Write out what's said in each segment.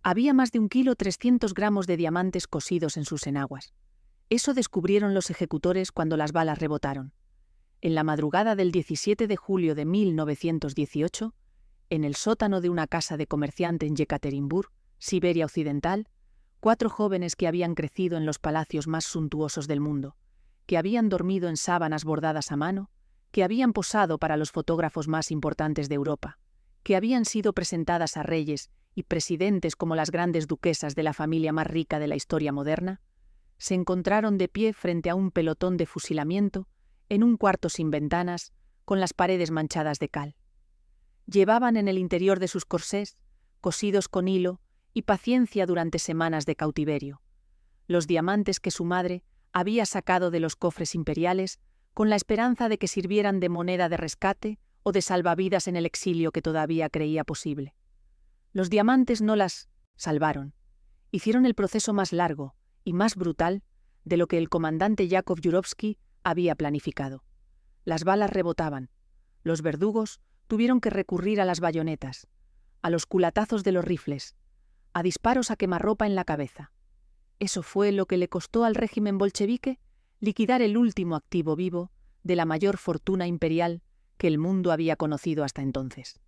Había más de 1,3 kg de diamantes cosidos en sus enaguas. Eso descubrieron los ejecutores cuando las balas rebotaron. En la madrugada del 17 de julio de 1918, en el sótano de una casa de comerciante en Yekaterinburg, Siberia Occidental, 4 jóvenes que habían crecido en los palacios más suntuosos del mundo, que habían dormido en sábanas bordadas a mano, que habían posado para los fotógrafos más importantes de Europa, que habían sido presentadas a reyes y presidentes como las grandes duquesas de la familia más rica de la historia moderna, se encontraron de pie frente a un pelotón de fusilamiento en un cuarto sin ventanas, con las paredes manchadas de cal. Llevaban en el interior de sus corsés, cosidos con hilo, y paciencia durante semanas de cautiverio, los diamantes que su madre había sacado de los cofres imperiales con la esperanza de que sirvieran de moneda de rescate o de salvavidas en el exilio que todavía creía posible. Los diamantes no las salvaron. Hicieron el proceso más largo y más brutal de lo que el comandante Yakov Yurovsky había planificado. Las balas rebotaban. Los verdugos tuvieron que recurrir a las bayonetas, a los culatazos de los rifles, a disparos a quemarropa en la cabeza. Eso fue lo que le costó al régimen bolchevique liquidar el último activo vivo de la mayor fortuna imperial que el mundo había conocido hasta entonces.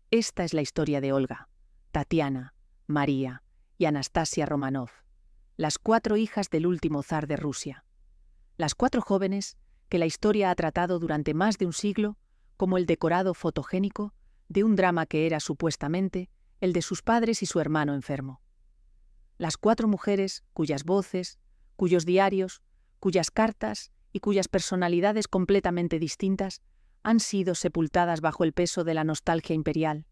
Esta es la historia de Olga, Tatiana, María y Anastasia Romanov, las 4 hijas del último zar de Rusia. Las 4 jóvenes que la historia ha tratado durante más de un siglo como el decorado fotogénico de un drama que era supuestamente el de sus padres y su hermano enfermo. Las 4 mujeres cuyas voces, cuyos diarios, cuyas cartas y cuyas personalidades completamente distintas han sido sepultadas bajo el peso de la nostalgia imperial,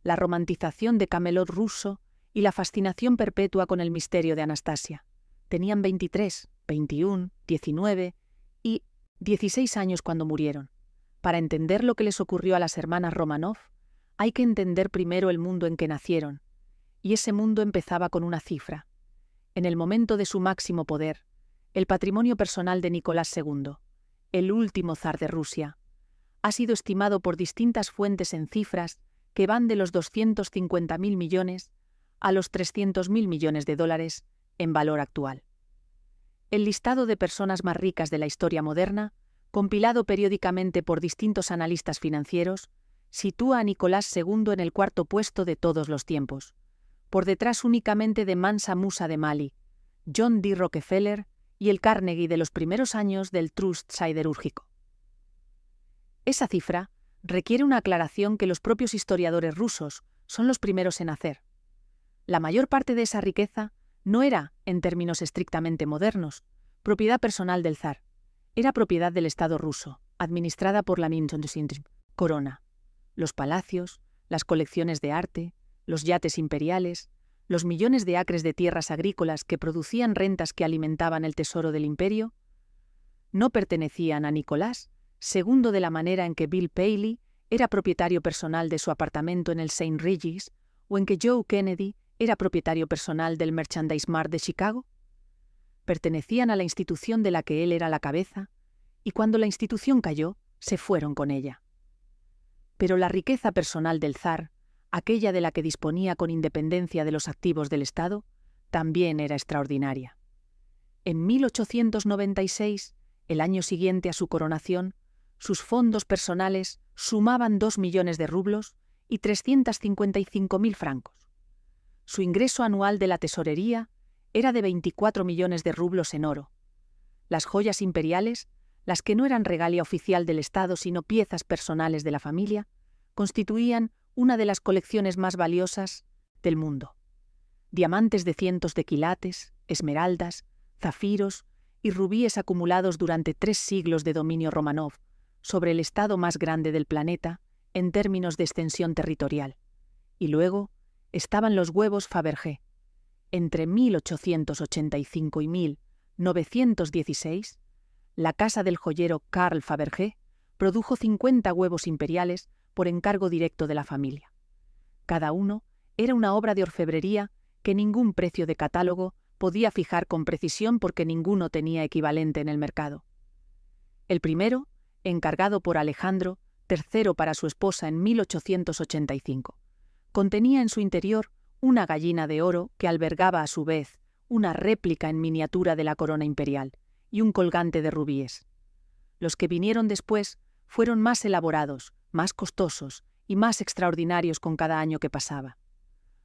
la romantización de Camelot ruso y la fascinación perpetua con el misterio de Anastasia. Tenían 23, 21, 19 y 16 años cuando murieron. Para entender lo que les ocurrió a las hermanas Romanov, hay que entender primero el mundo en que nacieron, y ese mundo empezaba con una cifra. En el momento de su máximo poder, el patrimonio personal de Nicolás II, el último zar de Rusia, ha sido estimado por distintas fuentes en cifras que van de los 250.000 millones a los 300.000 millones de dólares en valor actual. El listado de personas más ricas de la historia moderna, compilado periódicamente por distintos analistas financieros, sitúa a Nicolás II en el 4º puesto de todos los tiempos, por detrás únicamente de Mansa Musa de Mali, John D. Rockefeller y el Carnegie de los primeros años del Trust siderúrgico. Esa cifra requiere una aclaración que los propios historiadores rusos son los primeros en hacer. La mayor parte de esa riqueza no era, en términos estrictamente modernos, propiedad personal del zar. Era propiedad del Estado ruso, administrada por la corona. Los palacios, las colecciones de arte, los yates imperiales, los millones de acres de tierras agrícolas que producían rentas que alimentaban el tesoro del imperio, no pertenecían a Nicolás II de la manera en que Bill Paley era propietario personal de su apartamento en el St. Regis o en que Joe Kennedy era propietario personal del Merchandise Mart de Chicago. Pertenecían a la institución de la que él era la cabeza, y cuando la institución cayó, se fueron con ella. Pero la riqueza personal del zar, aquella de la que disponía con independencia de los activos del Estado, también era extraordinaria. En 1896, el año siguiente a su coronación, sus fondos personales sumaban 2 millones de rublos y 355.000 francos. Su ingreso anual de la tesorería era de 24 millones de rublos en oro. Las joyas imperiales, las que no eran regalia oficial del Estado sino piezas personales de la familia, constituían una de las colecciones más valiosas del mundo. Diamantes de cientos de quilates, esmeraldas, zafiros y rubíes acumulados durante 3 siglos de dominio Romanov sobre el estado más grande del planeta en términos de extensión territorial. Y luego estaban los huevos Fabergé. Entre 1885 y 1916, la casa del joyero Carl Fabergé produjo 50 huevos imperiales por encargo directo de la familia. Cada uno era una obra de orfebrería que ningún precio de catálogo podía fijar con precisión porque ninguno tenía equivalente en el mercado. El primero, encargado por Alejandro III para su esposa en 1885, contenía en su interior una gallina de oro que albergaba a su vez una réplica en miniatura de la corona imperial y un colgante de rubíes. Los que vinieron después fueron más elaborados, más costosos y más extraordinarios con cada año que pasaba.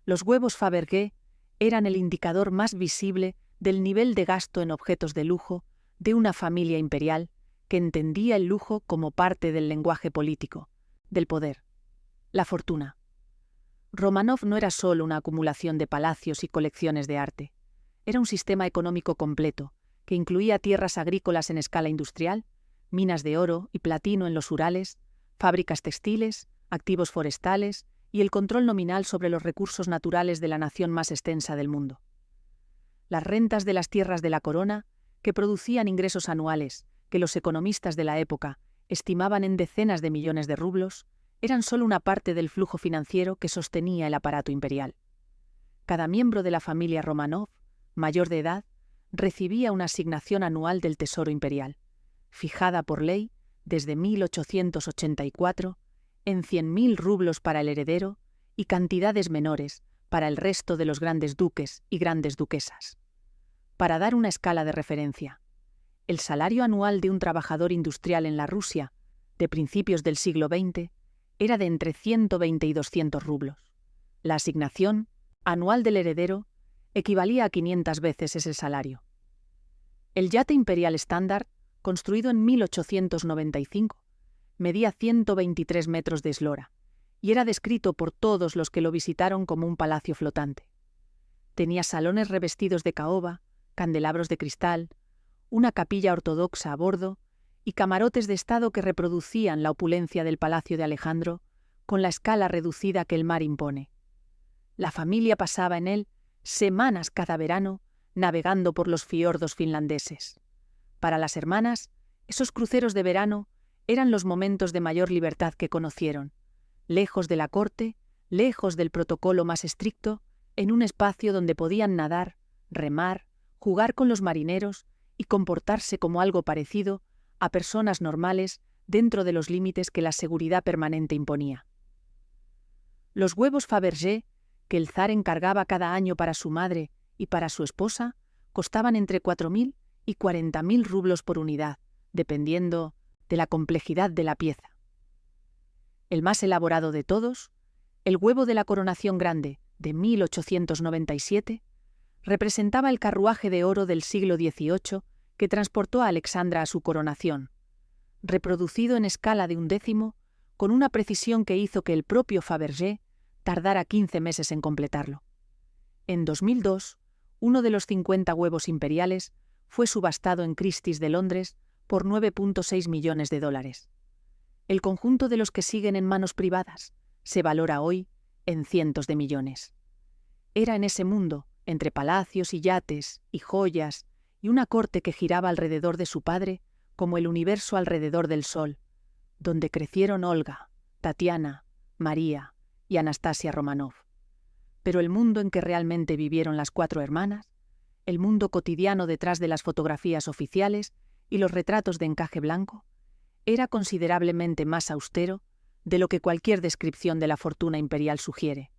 Los huevos Fabergé eran el indicador más visible del nivel de gasto en objetos de lujo de una familia imperial que entendía el lujo como parte del lenguaje político, del poder, la fortuna. Románov no era solo una acumulación de palacios y colecciones de arte. Era un sistema económico completo, que incluía tierras agrícolas en escala industrial, minas de oro y platino en los Urales, fábricas textiles, activos forestales y el control nominal sobre los recursos naturales de la nación más extensa del mundo. Las rentas de las tierras de la corona, que producían ingresos anuales que los economistas de la época estimaban en decenas de millones de rublos, eran solo una parte del flujo financiero que sostenía el aparato imperial. Cada miembro de la familia Románov, mayor de edad, recibía una asignación anual del Tesoro Imperial, fijada por ley desde 1884 en 100.000 rublos para el heredero y cantidades menores para el resto de los grandes duques y grandes duquesas. Para dar una escala de referencia, el salario anual de un trabajador industrial en la Rusia de principios del siglo XX era de entre 120 y 200 rublos. La asignación anual del heredero equivalía a 500 veces ese salario. El yate imperial estándar, construido en 1895, medía 123 metros de eslora y era descrito por todos los que lo visitaron como un palacio flotante. Tenía salones revestidos de caoba, candelabros de cristal, una capilla ortodoxa a bordo y camarotes de estado que reproducían la opulencia del palacio de Alejandro con la escala reducida que el mar impone. La familia pasaba en él semanas cada verano navegando por los fiordos finlandeses. Para las hermanas, esos cruceros de verano eran los momentos de mayor libertad que conocieron, lejos de la corte, lejos del protocolo más estricto, en un espacio donde podían nadar, remar, jugar con los marineros y comportarse como algo parecido a personas normales dentro de los límites que la seguridad permanente imponía. Los huevos Fabergé, que el zar encargaba cada año para su madre y para su esposa, costaban entre 4.000 y 40.000 rublos por unidad, dependiendo de la complejidad de la pieza. El más elaborado de todos, el huevo de la coronación grande, de 1897, representaba el carruaje de oro del siglo XVIII que transportó a Alexandra a su coronación, reproducido en escala de 1/10, con una precisión que hizo que el propio Fabergé tardara 15 meses en completarlo. En 2002, uno de los 50 huevos imperiales fue subastado en Christie's de Londres por $9.6 millones. El conjunto de los que siguen en manos privadas se valora hoy en cientos de millones. Era en ese mundo, entre palacios y yates y joyas y una corte que giraba alrededor de su padre como el universo alrededor del sol, donde crecieron Olga, Tatiana, María y Anastasia Románov. Pero el mundo en que realmente vivieron las 4 hermanas, el mundo cotidiano detrás de las fotografías oficiales y los retratos de encaje blanco, era considerablemente más austero de lo que cualquier descripción de la fortuna imperial sugiere.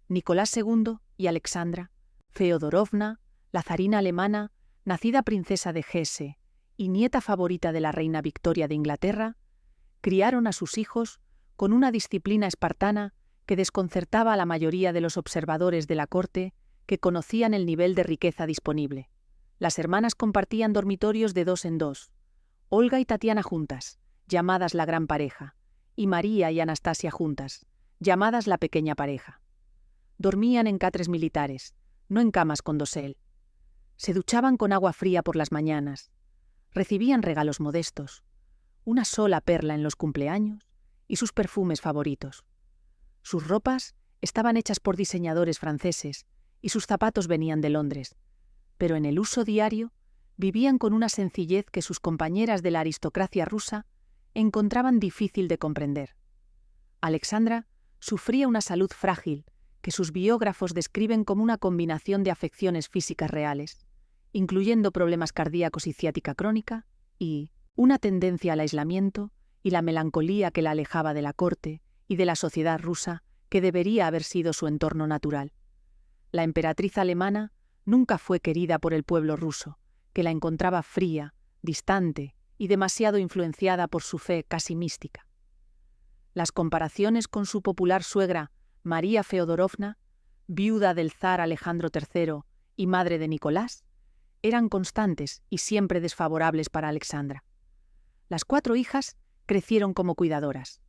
Nicolás II y Alexandra, Feodorovna, la zarina alemana, nacida princesa de Hesse y nieta favorita de la reina Victoria de Inglaterra, criaron a sus hijos con una disciplina espartana que desconcertaba a la mayoría de los observadores de la corte que conocían el nivel de riqueza disponible. Las hermanas compartían dormitorios de 2 en 2, Olga y Tatiana juntas, llamadas la gran pareja, y María y Anastasia juntas, llamadas la pequeña pareja. Dormían en catres militares, no en camas con dosel. Se duchaban con agua fría por las mañanas. Recibían regalos modestos, una sola perla en los cumpleaños y sus perfumes favoritos. Sus ropas estaban hechas por diseñadores franceses y sus zapatos venían de Londres, pero en el uso diario vivían con una sencillez que sus compañeras de la aristocracia rusa encontraban difícil de comprender. Alexandra sufría una salud frágil que sus biógrafos describen como una combinación de afecciones físicas reales, incluyendo problemas cardíacos y ciática crónica, y una tendencia al aislamiento y la melancolía que la alejaba de la corte y de la sociedad rusa que debería haber sido su entorno natural. La emperatriz alemana nunca fue querida por el pueblo ruso, que la encontraba fría, distante y demasiado influenciada por su fe casi mística. Las comparaciones con su popular suegra, María Feodorovna, viuda del zar Alejandro III y madre de Nicolás, eran constantes y siempre desfavorables para Alexandra. Las 4 hijas crecieron como cuidadoras.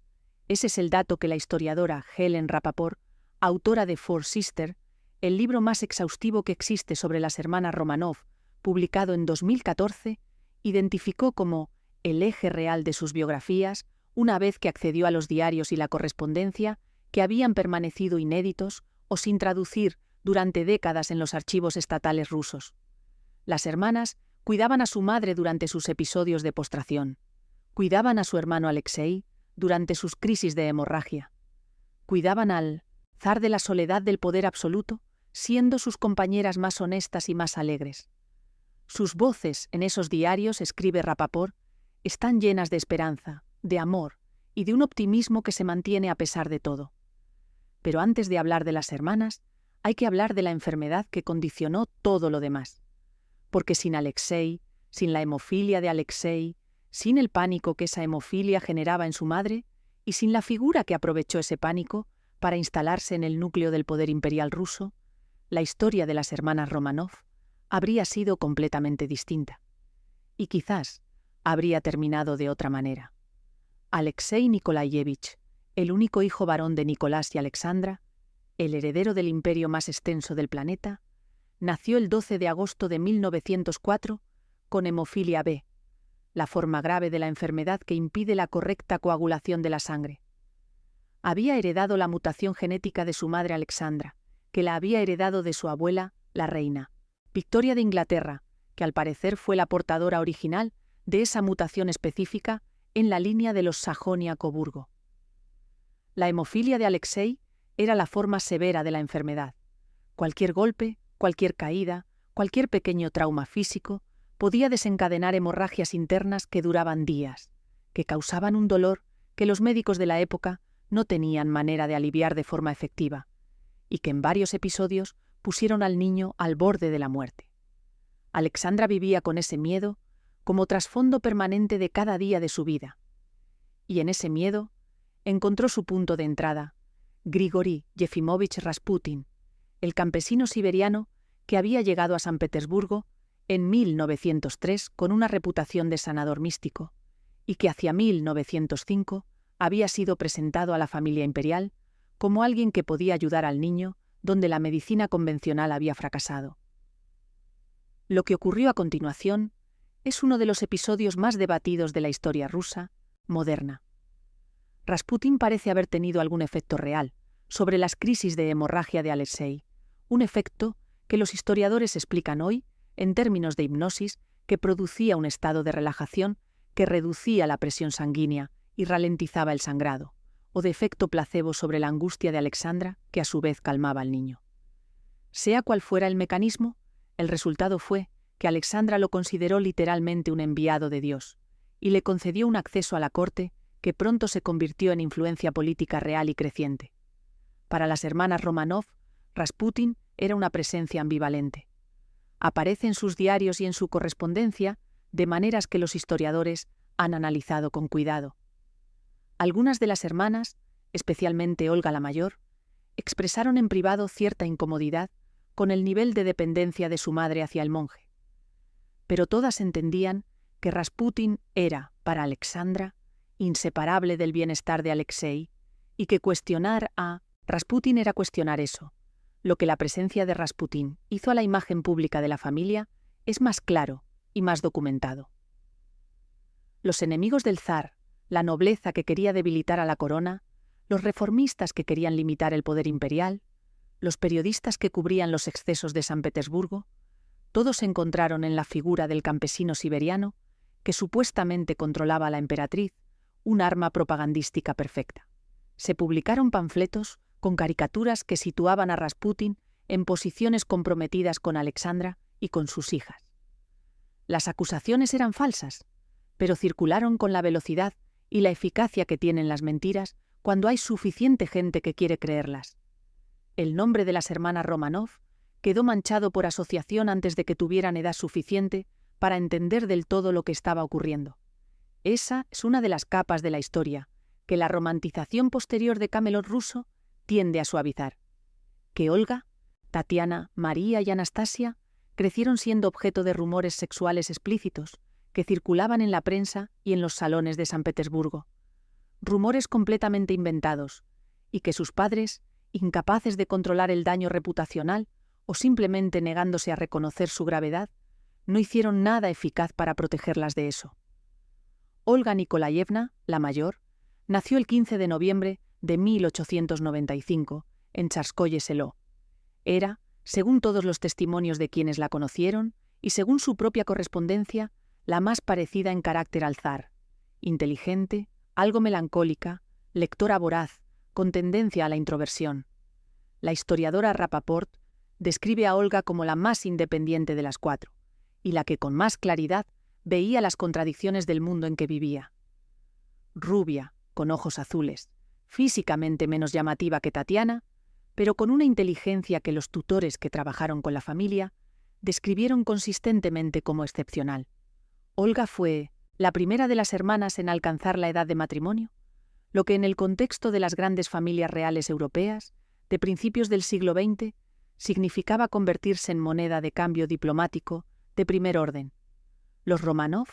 Ese es el dato que la historiadora Helen Rapoport, autora de Four Sisters, el libro más exhaustivo que existe sobre las hermanas Romanov, publicado en 2014, identificó como el eje real de sus biografías una vez que accedió a los diarios y la correspondencia que habían permanecido inéditos o sin traducir durante décadas en los archivos estatales rusos. Las hermanas cuidaban a su madre durante sus episodios de postración, cuidaban a su hermano Alexei durante sus crisis de hemorragia, cuidaban al zar de la soledad del poder absoluto, siendo sus compañeras más honestas y más alegres. Sus voces en esos diarios, escribe Rapoport, están llenas de esperanza, de amor y de un optimismo que se mantiene a pesar de todo. Pero antes de hablar de las hermanas, hay que hablar de la enfermedad que condicionó todo lo demás. Porque sin Alexei, sin la hemofilia de Alexei, sin el pánico que esa hemofilia generaba en su madre y sin la figura que aprovechó ese pánico para instalarse en el núcleo del poder imperial ruso, la historia de las hermanas Romanov habría sido completamente distinta. Y quizás habría terminado de otra manera. Alexei Nikolayevich, el único hijo varón de Nicolás y Alexandra, el heredero del imperio más extenso del planeta, nació el 12 de agosto de 1904 con hemofilia B, la forma grave de la enfermedad que impide la correcta coagulación de la sangre. Había heredado la mutación genética de su madre Alexandra, que la había heredado de su abuela, la reina Victoria de Inglaterra, que al parecer fue la portadora original de esa mutación específica en la línea de los Sajonia-Coburgo. La hemofilia de Alexei era la forma severa de la enfermedad. Cualquier golpe, cualquier caída, cualquier pequeño trauma físico podía desencadenar hemorragias internas que duraban días, que causaban un dolor que los médicos de la época no tenían manera de aliviar de forma efectiva, y que en varios episodios pusieron al niño al borde de la muerte. Alexandra vivía con ese miedo como trasfondo permanente de cada día de su vida. Y en ese miedo encontró su punto de entrada, Grigori Yefimovich Rasputin, el campesino siberiano que había llegado a San Petersburgo en 1903 con una reputación de sanador místico, y que hacia 1905 había sido presentado a la familia imperial como alguien que podía ayudar al niño donde la medicina convencional había fracasado. Lo que ocurrió a continuación es uno de los episodios más debatidos de la historia rusa moderna. Rasputin parece haber tenido algún efecto real sobre las crisis de hemorragia de Alexei, un efecto que los historiadores explican hoy en términos de hipnosis que producía un estado de relajación que reducía la presión sanguínea y ralentizaba el sangrado, o de efecto placebo sobre la angustia de Alexandra que a su vez calmaba al niño. Sea cual fuera el mecanismo, el resultado fue que Alexandra lo consideró literalmente un enviado de Dios y le concedió un acceso a la corte que pronto se convirtió en influencia política real y creciente. Para las hermanas Romanov, Rasputin era una presencia ambivalente. Aparece en sus diarios y en su correspondencia de maneras que los historiadores han analizado con cuidado. Algunas de las hermanas, especialmente Olga la mayor, expresaron en privado cierta incomodidad con el nivel de dependencia de su madre hacia el monje. Pero todas entendían que Rasputin era, para Alexandra, inseparable del bienestar de Alexei, y que cuestionar a Rasputin era cuestionar eso. Lo que la presencia de Rasputin hizo a la imagen pública de la familia es más claro y más documentado. Los enemigos del zar, la nobleza que quería debilitar a la corona, los reformistas que querían limitar el poder imperial, los periodistas que cubrían los excesos de San Petersburgo, todos encontraron en la figura del campesino siberiano, que supuestamente controlaba a la emperatriz, un arma propagandística perfecta. Se publicaron panfletos con caricaturas que situaban a Rasputin en posiciones comprometidas con Alexandra y con sus hijas. Las acusaciones eran falsas, pero circularon con la velocidad y la eficacia que tienen las mentiras cuando hay suficiente gente que quiere creerlas. El nombre de las hermanas Romanov quedó manchado por asociación antes de que tuvieran edad suficiente para entender del todo lo que estaba ocurriendo. Esa es una de las capas de la historia que la romantización posterior de Camelot ruso tiende a suavizar. Que Olga, Tatiana, María y Anastasia crecieron siendo objeto de rumores sexuales explícitos que circulaban en la prensa y en los salones de San Petersburgo. Rumores completamente inventados, y que sus padres, incapaces de controlar el daño reputacional o simplemente negándose a reconocer su gravedad, no hicieron nada eficaz para protegerlas de eso. Olga Nikolayevna, la mayor, nació el 15 de noviembre de 1895 en Tsarskoye Seló. Era, según todos los testimonios de quienes la conocieron y según su propia correspondencia, la más parecida en carácter al zar, inteligente, algo melancólica, lectora voraz, con tendencia a la introversión. La historiadora Rapaport describe a Olga como la más independiente de las cuatro, y la que con más claridad veía las contradicciones del mundo en que vivía. Rubia, con ojos azules, físicamente menos llamativa que Tatiana, pero con una inteligencia que los tutores que trabajaron con la familia describieron consistentemente como excepcional. Olga fue la primera de las hermanas en alcanzar la edad de matrimonio, lo que en el contexto de las grandes familias reales europeas de principios del siglo XX significaba convertirse en moneda de cambio diplomático de primer orden. Los Romanov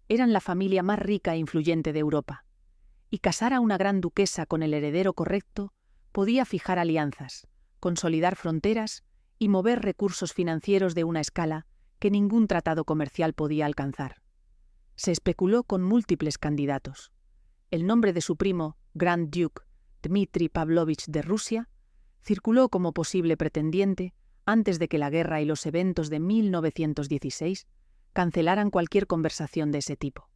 eran la familia más rica e influyente de Europa, y casar a una gran duquesa con el heredero correcto podía fijar alianzas, consolidar fronteras y mover recursos financieros de una escala que ningún tratado comercial podía alcanzar. Se especuló con múltiples candidatos. El nombre de su primo, Grand Duke Dmitri Pavlovich de Rusia, circuló como posible pretendiente antes de que la guerra y los eventos de 1916 cancelaran cualquier conversación de ese tipo.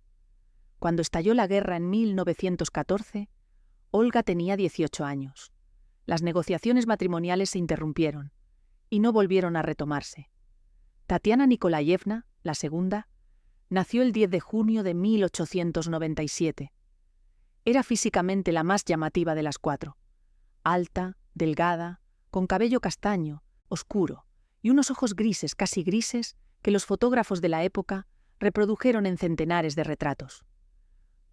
Cuando estalló la guerra en 1914, Olga tenía 18 años. Las negociaciones matrimoniales se interrumpieron y no volvieron a retomarse. Tatiana Nikolayevna, la segunda, nació el 10 de junio de 1897. Era físicamente la más llamativa de las cuatro. Alta, delgada, con cabello castaño, oscuro, y unos ojos grises, casi grises, que los fotógrafos de la época reprodujeron en centenares de retratos.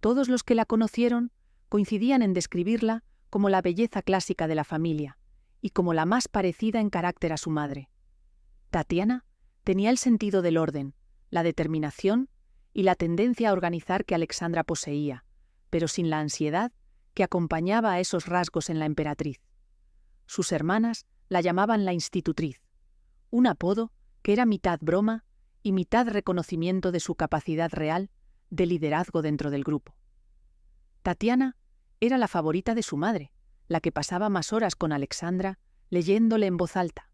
Todos los que la conocieron coincidían en describirla como la belleza clásica de la familia y como la más parecida en carácter a su madre. Tatiana tenía el sentido del orden, la determinación y la tendencia a organizar que Alexandra poseía, pero sin la ansiedad que acompañaba a esos rasgos en la emperatriz. Sus hermanas la llamaban la institutriz, un apodo que era mitad broma y mitad reconocimiento de su capacidad real de liderazgo dentro del grupo. Tatiana era la favorita de su madre, la que pasaba más horas con Alexandra leyéndole en voz alta,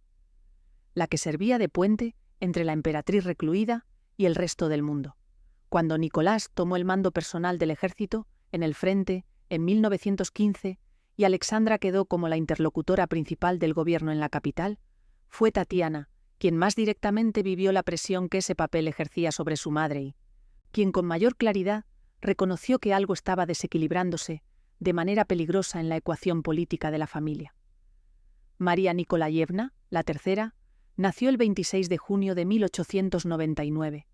la que servía de puente entre la emperatriz recluida y el resto del mundo. Cuando Nicolás tomó el mando personal del ejército en el frente en 1915 y Alexandra quedó como la interlocutora principal del gobierno en la capital, fue Tatiana quien más directamente vivió la presión que ese papel ejercía sobre su madre y quien con mayor claridad reconoció que algo estaba desequilibrándose de manera peligrosa en la ecuación política de la familia. María Nikolayevna, la tercera, nació el 26 de junio de 1899.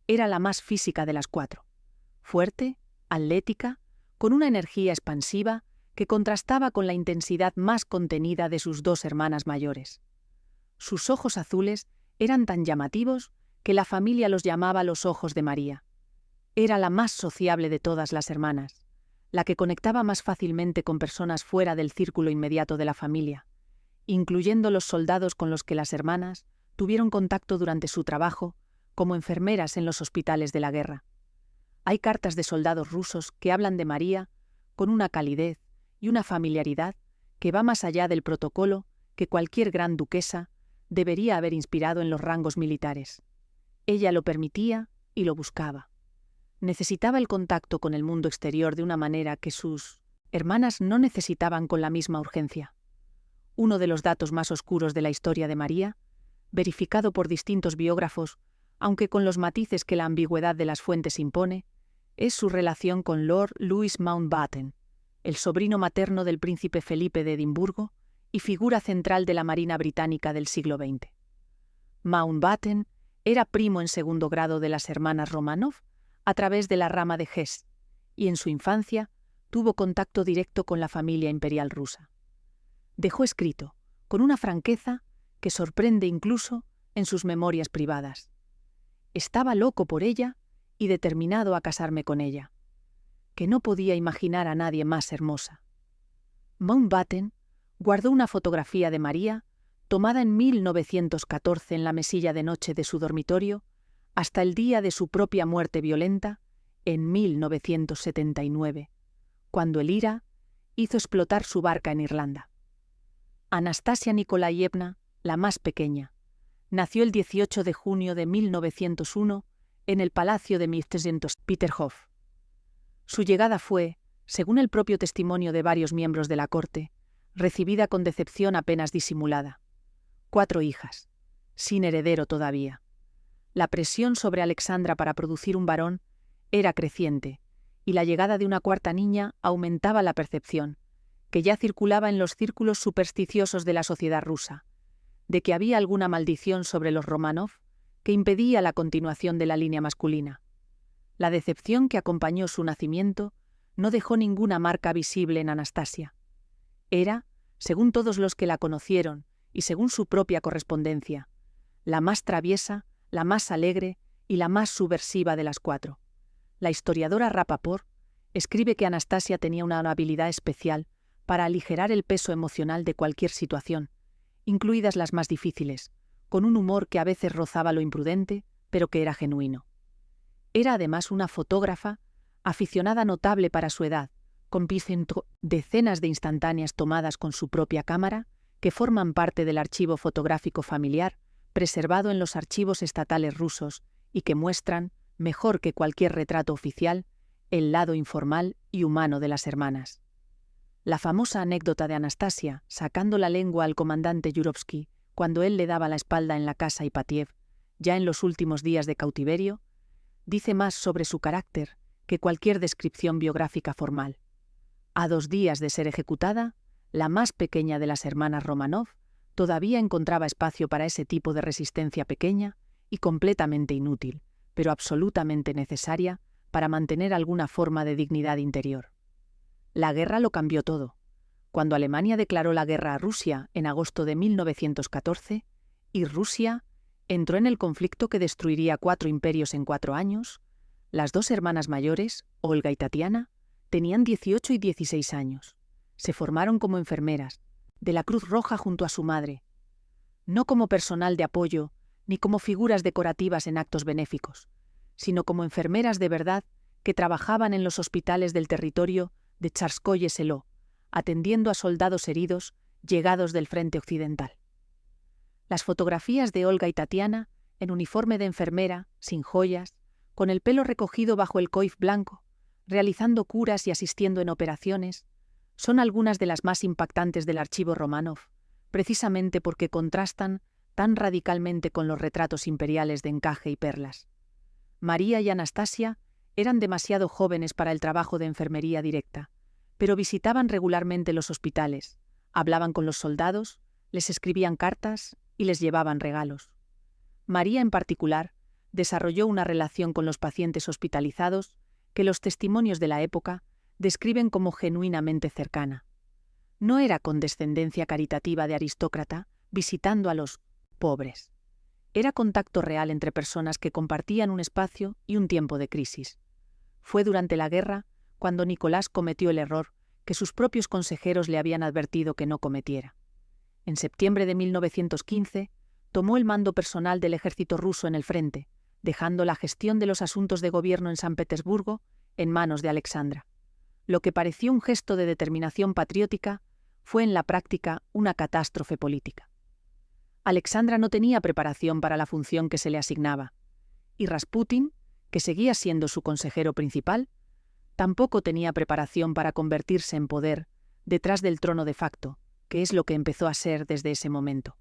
Era la más física de las cuatro. Fuerte, atlética, con una energía expansiva que contrastaba con la intensidad más contenida de sus dos hermanas mayores. Sus ojos azules eran tan llamativos que la familia los llamaba los ojos de María. Era la más sociable de todas las hermanas, la que conectaba más fácilmente con personas fuera del círculo inmediato de la familia, incluyendo los soldados con los que las hermanas tuvieron contacto durante su trabajo como enfermeras en los hospitales de la guerra. Hay cartas de soldados rusos que hablan de María con una calidez y una familiaridad que va más allá del protocolo que cualquier gran duquesa debería haber inspirado en los rangos militares. Ella lo permitía y lo buscaba. Necesitaba el contacto con el mundo exterior de una manera que sus hermanas no necesitaban con la misma urgencia. Uno de los datos más oscuros de la historia de María, verificado por distintos biógrafos, aunque con los matices que la ambigüedad de las fuentes impone, es su relación con Lord Louis Mountbatten, el sobrino materno del príncipe Felipe de Edimburgo y figura central de la Marina británica del siglo XX. Mountbatten era primo en segundo grado de las hermanas Romanov a través de la rama de Hesse, y en su infancia tuvo contacto directo con la familia imperial rusa. Dejó escrito, con una franqueza que sorprende incluso en sus memorias privadas: estaba loco por ella y determinado a casarme con ella, que no podía imaginar a nadie más hermosa. Mountbatten guardó una fotografía de María tomada en 1914 en la mesilla de noche de su dormitorio hasta el día de su propia muerte violenta en 1979, cuando el IRA hizo explotar su barca en Irlanda. Anastasia Nikolaevna, la más pequeña, nació el 18 de junio de 1901 en el Palacio de Peterhof. Su llegada fue, según el propio testimonio de varios miembros de la corte, recibida con decepción apenas disimulada. 4 hijas, sin heredero todavía. La presión sobre Alexandra para producir un varón era creciente, y la llegada de una cuarta niña aumentaba la percepción, que ya circulaba en los círculos supersticiosos de la sociedad rusa, de que había alguna maldición sobre los Romanov que impedía la continuación de la línea masculina. La decepción que acompañó su nacimiento no dejó ninguna marca visible en Anastasia. Era, según todos los que la conocieron y según su propia correspondencia, la más traviesa, la más alegre y la más subversiva de las 4. La historiadora Rapaport escribe que Anastasia tenía una habilidad especial para aligerar el peso emocional de cualquier situación, incluidas las más difíciles, con un humor que a veces rozaba lo imprudente, pero que era genuino. Era además una fotógrafa, aficionada notable para su edad, con decenas de instantáneas tomadas con su propia cámara, que forman parte del archivo fotográfico familiar, preservado en los archivos estatales rusos y que muestran, mejor que cualquier retrato oficial, el lado informal y humano de las hermanas. La famosa anécdota de Anastasia sacando la lengua al comandante Yurovsky cuando él le daba la espalda en la casa Ipatiev, ya en los últimos días de cautiverio, dice más sobre su carácter que cualquier descripción biográfica formal. A 2 días de ser ejecutada, la más pequeña de las hermanas Romanov todavía encontraba espacio para ese tipo de resistencia pequeña y completamente inútil, pero absolutamente necesaria para mantener alguna forma de dignidad interior. La guerra lo cambió todo. Cuando Alemania declaró la guerra a Rusia en agosto de 1914, y Rusia entró en el conflicto que destruiría 4 imperios en 4 años, las 2 hermanas mayores, Olga y Tatiana, tenían 18 y 16 años. Se formaron como enfermeras, de la Cruz Roja junto a su madre, no como personal de apoyo ni como figuras decorativas en actos benéficos, sino como enfermeras de verdad que trabajaban en los hospitales del territorio de Tsarskoye Seló, atendiendo a soldados heridos llegados del frente occidental. Las fotografías de Olga y Tatiana, en uniforme de enfermera, sin joyas, con el pelo recogido bajo el coif blanco, realizando curas y asistiendo en operaciones, son algunas de las más impactantes del archivo Romanov, precisamente porque contrastan tan radicalmente con los retratos imperiales de encaje y perlas. María y Anastasia eran demasiado jóvenes para el trabajo de enfermería directa, pero visitaban regularmente los hospitales, hablaban con los soldados, les escribían cartas y les llevaban regalos. María, en particular, desarrolló una relación con los pacientes hospitalizados que los testimonios de la época describen como genuinamente cercana. No era condescendencia caritativa de aristócrata visitando a los pobres. Era contacto real entre personas que compartían un espacio y un tiempo de crisis. Fue durante la guerra cuando Nicolás cometió el error que sus propios consejeros le habían advertido que no cometiera. En septiembre de 1915, tomó el mando personal del ejército ruso en el frente, dejando la gestión de los asuntos de gobierno en San Petersburgo en manos de Alexandra. Lo que pareció un gesto de determinación patriótica fue en la práctica una catástrofe política. Alexandra no tenía preparación para la función que se le asignaba, y Rasputin, que seguía siendo su consejero principal, tampoco tenía preparación para convertirse en poder detrás del trono de facto, que es lo que empezó a ser desde ese momento.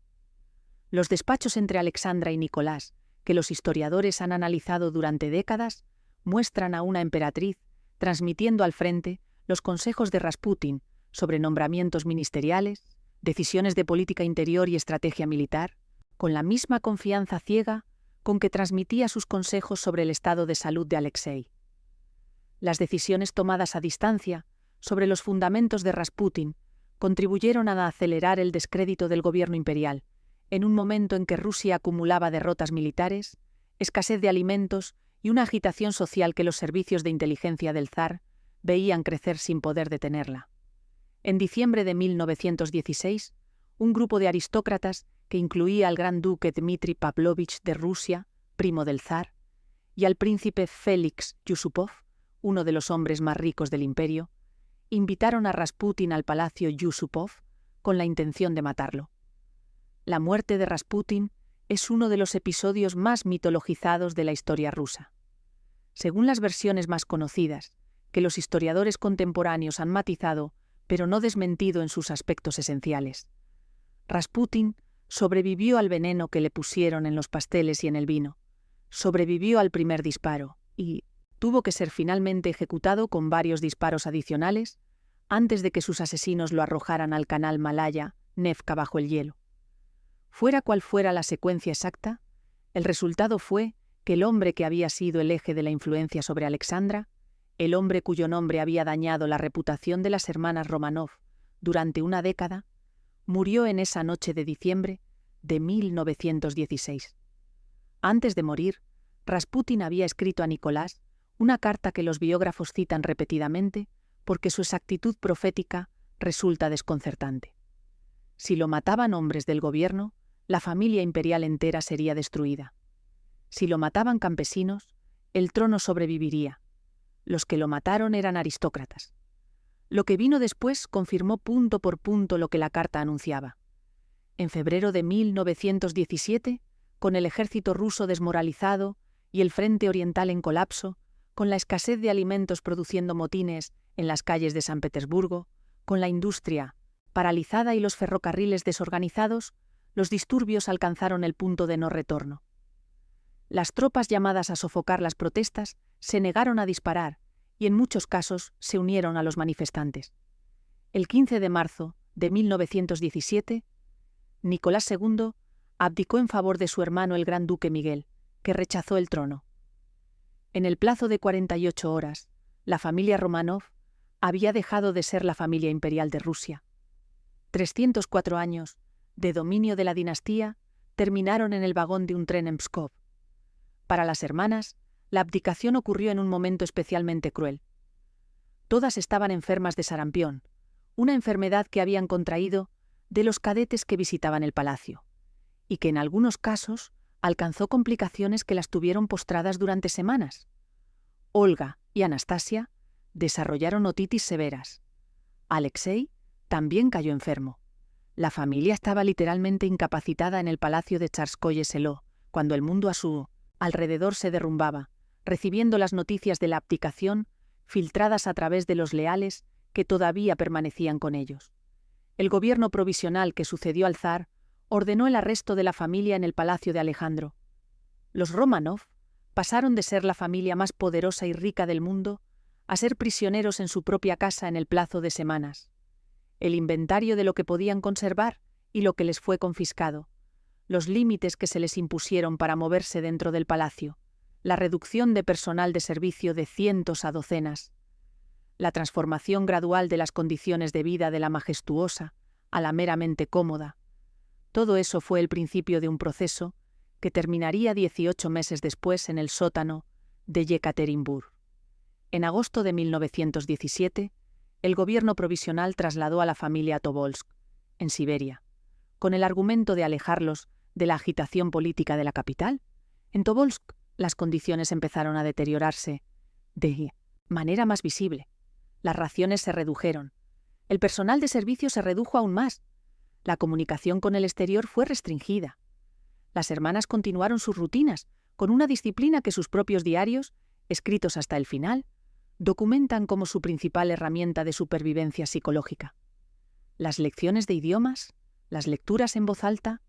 Los despachos entre Alexandra y Nicolás, que los historiadores han analizado durante décadas, muestran a una emperatriz transmitiendo al frente los consejos de Rasputin sobre nombramientos ministeriales, decisiones de política interior y estrategia militar, con la misma confianza ciega con que transmitía sus consejos sobre el estado de salud de Alexei. Las decisiones tomadas a distancia sobre los fundamentos de Rasputin contribuyeron a acelerar el descrédito del gobierno imperial, en un momento en que Rusia acumulaba derrotas militares, escasez de alimentos y una agitación social que los servicios de inteligencia del zar veían crecer sin poder detenerla. En diciembre de 1916, un grupo de aristócratas que incluía al gran duque Dmitri Pavlovich de Rusia, primo del zar, y al príncipe Félix Yusupov, uno de los hombres más ricos del imperio, invitaron a Rasputin al palacio Yusupov con la intención de matarlo. La muerte de Rasputin es uno de los episodios más mitologizados de la historia rusa. Según las versiones más conocidas, que los historiadores contemporáneos han matizado, pero no desmentido en sus aspectos esenciales, Rasputin sobrevivió al veneno que le pusieron en los pasteles y en el vino, sobrevivió al primer disparo y tuvo que ser finalmente ejecutado con varios disparos adicionales antes de que sus asesinos lo arrojaran al canal Malaya, Nevka bajo el hielo. Fuera cual fuera la secuencia exacta, el resultado fue que el hombre que había sido el eje de la influencia sobre Alexandra, el hombre cuyo nombre había dañado la reputación de las hermanas Romanov durante una década, murió en esa noche de diciembre de 1916. Antes de morir, Rasputin había escrito a Nicolás una carta que los biógrafos citan repetidamente porque su exactitud profética resulta desconcertante. Si lo mataban hombres del gobierno, la familia imperial entera sería destruida. Si lo mataban campesinos, el trono sobreviviría. Los que lo mataron eran aristócratas. Lo que vino después confirmó punto por punto lo que la carta anunciaba. En febrero de 1917, con el ejército ruso desmoralizado y el frente oriental en colapso, con la escasez de alimentos produciendo motines en las calles de San Petersburgo, con la industria paralizada y los ferrocarriles desorganizados, los disturbios alcanzaron el punto de no retorno. Las tropas llamadas a sofocar las protestas se negaron a disparar y en muchos casos se unieron a los manifestantes. El 15 de marzo de 1917, Nicolás II abdicó en favor de su hermano el gran duque Miguel, que rechazó el trono. En el plazo de 48 horas, la familia Romanov había dejado de ser la familia imperial de Rusia. 304 años de dominio de la dinastía terminaron en el vagón de un tren en Pskov. Para las hermanas, la abdicación ocurrió en un momento especialmente cruel. Todas estaban enfermas de sarampión, una enfermedad que habían contraído de los cadetes que visitaban el palacio, y que en algunos casos alcanzó complicaciones que las tuvieron postradas durante semanas. Olga y Anastasia desarrollaron otitis severas. Alexei también cayó enfermo. La familia estaba literalmente incapacitada en el palacio de Tsarskoye Seló, cuando el mundo a su alrededor se derrumbaba, recibiendo las noticias de la abdicación filtradas a través de los leales que todavía permanecían con ellos. El gobierno provisional que sucedió al zar ordenó el arresto de la familia en el palacio de Alejandro. Los Romanov pasaron de ser la familia más poderosa y rica del mundo a ser prisioneros en su propia casa en el plazo de semanas. El inventario de lo que podían conservar y lo que les fue confiscado, los límites que se les impusieron para moverse dentro del palacio, la reducción de personal de servicio de cientos a docenas, la transformación gradual de las condiciones de vida de la majestuosa a la meramente cómoda. Todo eso fue el principio de un proceso que terminaría 18 meses después en el sótano de Yekaterinburg. En agosto de 1917, el gobierno provisional trasladó a la familia a Tobolsk, en Siberia, con el argumento de alejarlos de la agitación política de la capital. En Tobolsk, las condiciones empezaron a deteriorarse de manera más visible. Las raciones se redujeron. El personal de servicio se redujo aún más. La comunicación con el exterior fue restringida. Las hermanas continuaron sus rutinas, con una disciplina que sus propios diarios, escritos hasta el final, documentan como su principal herramienta de supervivencia psicológica. Las lecciones de idiomas, las lecturas en voz alta,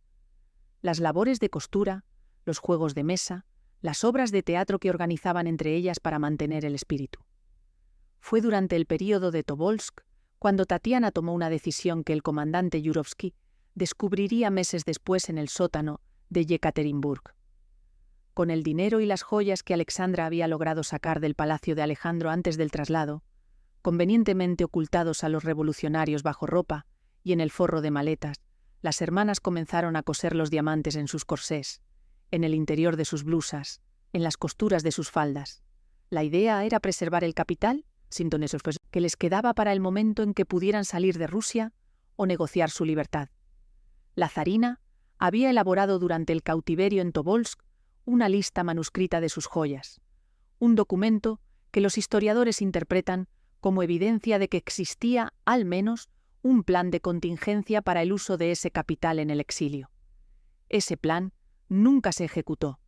las labores de costura, los juegos de mesa, las obras de teatro que organizaban entre ellas para mantener el espíritu. Fue durante el período de Tobolsk cuando Tatiana tomó una decisión que el comandante Yurovsky descubriría meses después en el sótano de Yekaterinburg. Con el dinero y las joyas que Alexandra había logrado sacar del palacio de Alejandro antes del traslado, convenientemente ocultados a los revolucionarios bajo ropa y en el forro de maletas, las hermanas comenzaron a coser los diamantes en sus corsés, en el interior de sus blusas, en las costuras de sus faldas. La idea era preservar el capital, que les quedaba para el momento en que pudieran salir de Rusia o negociar su libertad. La zarina había elaborado durante el cautiverio en Tobolsk una lista manuscrita de sus joyas, un documento que los historiadores interpretan como evidencia de que existía, al menos, un plan de contingencia para el uso de ese capital en el exilio. Ese plan nunca se ejecutó.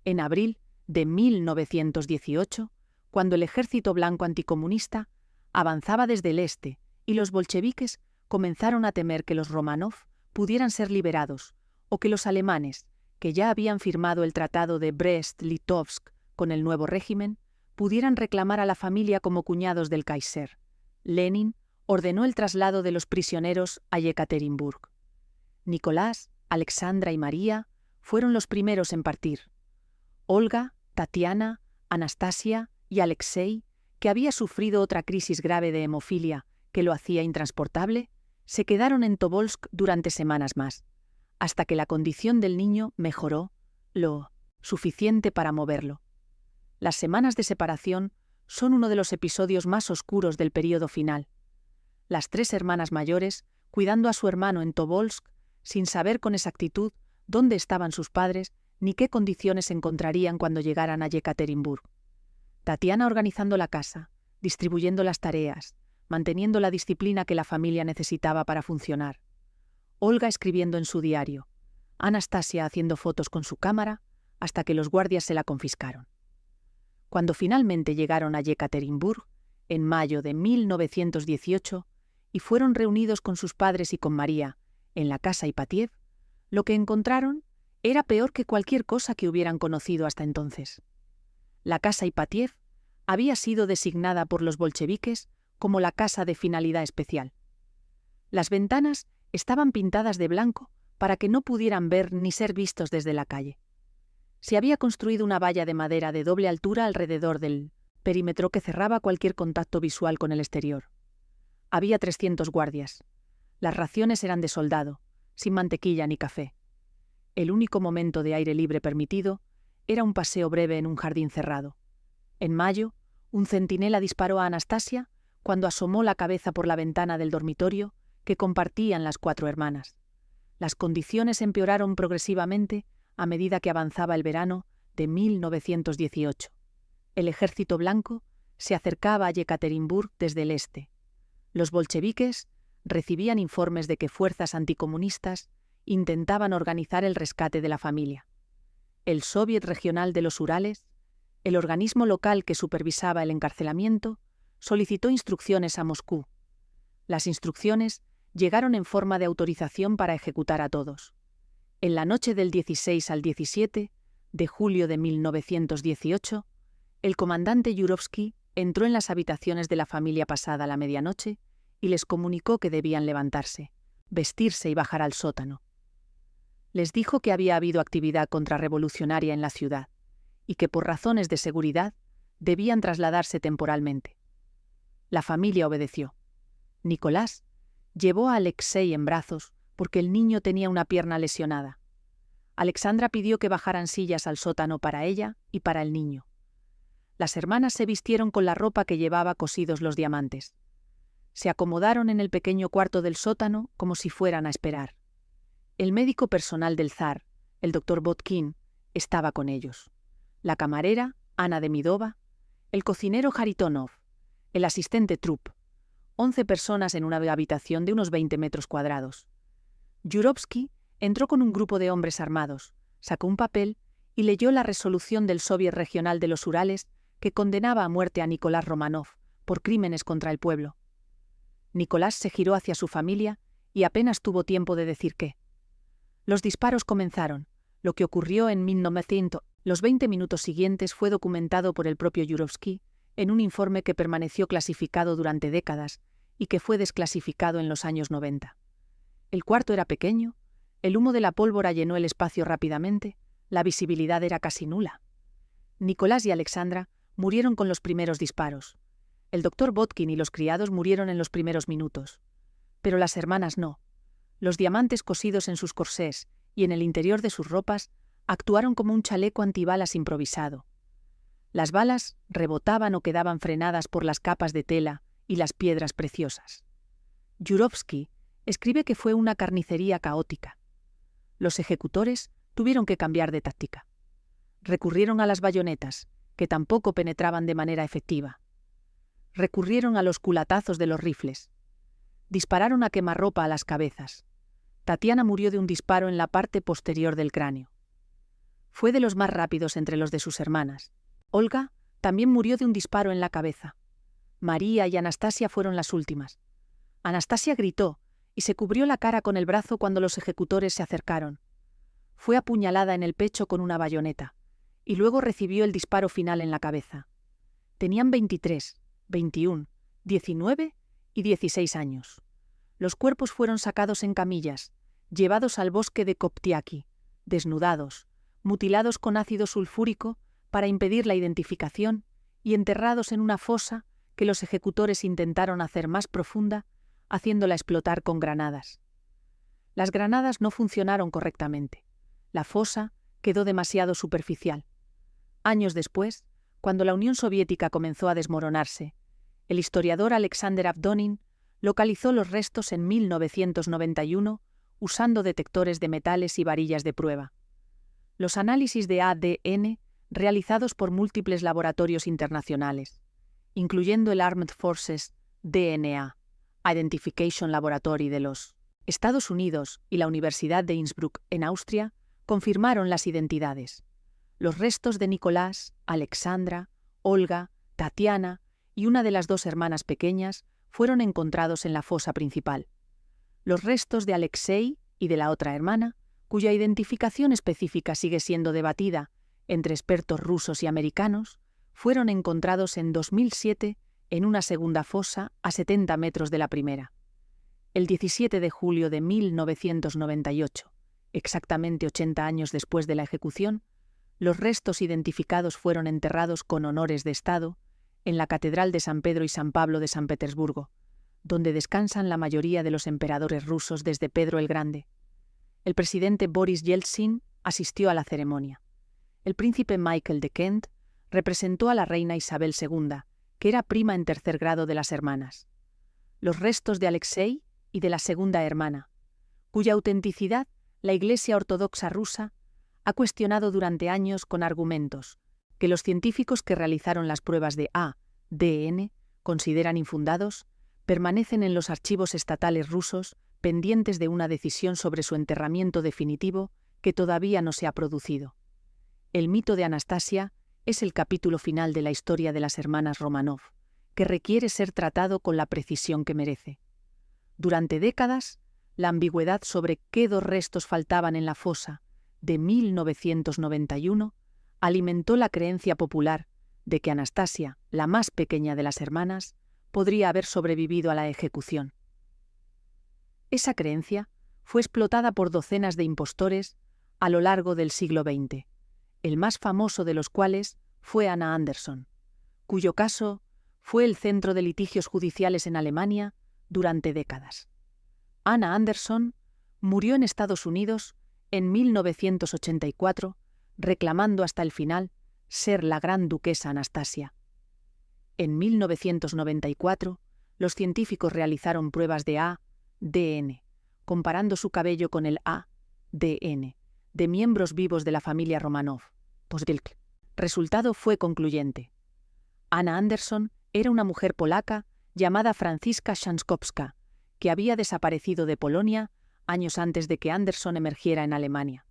En abril de 1918, cuando el ejército blanco anticomunista avanzaba desde el este y los bolcheviques comenzaron a temer que los Románov pudieran ser liberados o que los alemanes, que ya habían firmado el Tratado de Brest-Litovsk con el nuevo régimen, pudieran reclamar a la familia como cuñados del Kaiser. Lenin ordenó el traslado de los prisioneros a Yekaterinburg. Nicolás, Alexandra y María fueron los primeros en partir. Olga, Tatiana, Anastasia y Alexei, que había sufrido otra crisis grave de hemofilia que lo hacía intransportable, se quedaron en Tobolsk durante semanas más, hasta que la condición del niño mejoró lo suficiente para moverlo. Las semanas de separación son uno de los episodios más oscuros del período final. Las tres hermanas mayores, cuidando a su hermano en Tobolsk, sin saber con exactitud dónde estaban sus padres ni qué condiciones encontrarían cuando llegaran a Yekaterinburg. Tatiana organizando la casa, distribuyendo las tareas, manteniendo la disciplina que la familia necesitaba para funcionar. Olga escribiendo en su diario, Anastasia haciendo fotos con su cámara, hasta que los guardias se la confiscaron. Cuando finalmente llegaron a Yekaterinburg, en mayo de 1918, y fueron reunidos con sus padres y con María, en la casa Ipatiev, lo que encontraron era peor que cualquier cosa que hubieran conocido hasta entonces. La casa Ipatiev había sido designada por los bolcheviques como la casa de finalidad especial. Las ventanas estaban pintadas de blanco para que no pudieran ver ni ser vistos desde la calle. Se había construido una valla de madera de doble altura alrededor del perímetro que cerraba cualquier contacto visual con el exterior. Había 300 guardias. Las raciones eran de soldado, sin mantequilla ni café. El único momento de aire libre permitido era un paseo breve en un jardín cerrado. En mayo, un centinela disparó a Anastasia cuando asomó la cabeza por la ventana del dormitorio que compartían las 4 hermanas. Las condiciones empeoraron progresivamente a medida que avanzaba el verano de 1918. El ejército blanco se acercaba a Yekaterinburg desde el este. Los bolcheviques recibían informes de que fuerzas anticomunistas intentaban organizar el rescate de la familia. El Soviet Regional de los Urales, el organismo local que supervisaba el encarcelamiento, solicitó instrucciones a Moscú. Las instrucciones llegaron en forma de autorización para ejecutar a todos. En la noche del 16 al 17 de julio de 1918, el comandante Yurovsky entró en las habitaciones de la familia pasada la medianoche y les comunicó que debían levantarse, vestirse y bajar al sótano. Les dijo que había habido actividad contrarrevolucionaria en la ciudad y que por razones de seguridad debían trasladarse temporalmente. La familia obedeció. Nicolás llevó a Alexei en brazos porque el niño tenía una pierna lesionada. Alexandra pidió que bajaran sillas al sótano para ella y para el niño. Las hermanas se vistieron con la ropa que llevaba cosidos los diamantes. Se acomodaron en el pequeño cuarto del sótano como si fueran a esperar. El médico personal del zar, el doctor Botkin, estaba con ellos. La camarera, Ana Demidova, el cocinero Haritonov, el asistente Trupp, 11 personas en una habitación de unos 20 metros cuadrados. Yurovsky entró con un grupo de hombres armados, sacó un papel y leyó la resolución del Soviet Regional de los Urales que condenaba a muerte a Nicolás Romanov por crímenes contra el pueblo. Nicolás se giró hacia su familia y apenas tuvo tiempo de decir qué. Los disparos comenzaron. Lo que ocurrió en 1900, los 20 minutos siguientes fue documentado por el propio Yurovsky en un informe que permaneció clasificado durante décadas y que fue desclasificado en los años 90. El cuarto era pequeño, El humo de la pólvora llenó el espacio rápidamente, la visibilidad era casi nula. Nicolás y Alexandra murieron con los primeros disparos. El doctor Botkin y los criados murieron en los primeros minutos. Pero las hermanas no. Los diamantes cosidos en sus corsés y en el interior de sus ropas actuaron como un chaleco antibalas improvisado. Las balas rebotaban o quedaban frenadas por las capas de tela y las piedras preciosas. Yurovsky escribe que fue una carnicería caótica. Los ejecutores tuvieron que cambiar de táctica. Recurrieron a las bayonetas, que tampoco penetraban de manera efectiva. Recurrieron a los culatazos de los rifles. Dispararon a quemarropa a las cabezas. Tatiana murió de un disparo en la parte posterior del cráneo. Fue de los más rápidos entre los de sus hermanas. Olga también murió de un disparo en la cabeza. María y Anastasia fueron las últimas. Anastasia gritó y se cubrió la cara con el brazo cuando los ejecutores se acercaron. Fue apuñalada en el pecho con una bayoneta y luego recibió el disparo final en la cabeza. Tenían 23, 21, 19 y 16 años. Los cuerpos fueron sacados en camillas, llevados al bosque de Koptiaki, desnudados, mutilados con ácido sulfúrico para impedir la identificación y enterrados en una fosa que los ejecutores intentaron hacer más profunda, haciéndola explotar con granadas. Las granadas no funcionaron correctamente. La fosa quedó demasiado superficial. Años después, cuando la Unión Soviética comenzó a desmoronarse, el historiador Alexander Avdonin localizó los restos en 1991 usando detectores de metales y varillas de prueba. Los análisis de ADN realizados por múltiples laboratorios internacionales, incluyendo el Armed Forces DNA Identification Laboratory de los Estados Unidos y la Universidad de Innsbruck en Austria, confirmaron las identidades. Los restos de Nicolás, Alexandra, Olga, Tatiana y una de las dos hermanas pequeñas fueron encontrados en la fosa principal. Los restos de Alexei y de la otra hermana, cuya identificación específica sigue siendo debatida entre expertos rusos y americanos, fueron encontrados en 2007 en una segunda fosa a 70 metros de la primera. El 17 de julio de 1998, exactamente 80 años después de la ejecución, los restos identificados fueron enterrados con honores de Estado en la Catedral de San Pedro y San Pablo de San Petersburgo, donde descansan la mayoría de los emperadores rusos desde Pedro el Grande. El presidente Boris Yeltsin asistió a la ceremonia. El príncipe Michael de Kent representó a la reina Isabel II, que era prima en tercer grado de las hermanas. Los restos de Alexei y de la segunda hermana, cuya autenticidad la Iglesia Ortodoxa rusa ha cuestionado durante años con argumentos que los científicos que realizaron las pruebas de ADN consideran infundados, permanecen en los archivos estatales rusos pendientes de una decisión sobre su enterramiento definitivo que todavía no se ha producido. El mito de Anastasia es el capítulo final de la historia de las hermanas Romanov, que requiere ser tratado con la precisión que merece. Durante décadas, la ambigüedad sobre qué dos restos faltaban en la fosa de 1991 alimentó la creencia popular de que Anastasia, la más pequeña de las hermanas, podría haber sobrevivido a la ejecución. Esa creencia fue explotada por docenas de impostores a lo largo del siglo XX, el más famoso de los cuales fue Anna Anderson, cuyo caso fue el centro de litigios judiciales en Alemania durante décadas. Anna Anderson murió en Estados Unidos en 1984, reclamando hasta el final ser la gran duquesa Anastasia. En 1994, los científicos realizaron pruebas de ADN, comparando su cabello con el ADN de miembros vivos de la familia Romanov. Resultado fue concluyente. Anna Anderson era una mujer polaca llamada Franziska Szankowska, que había desaparecido de Polonia años antes de que Anderson emergiera en Alemania.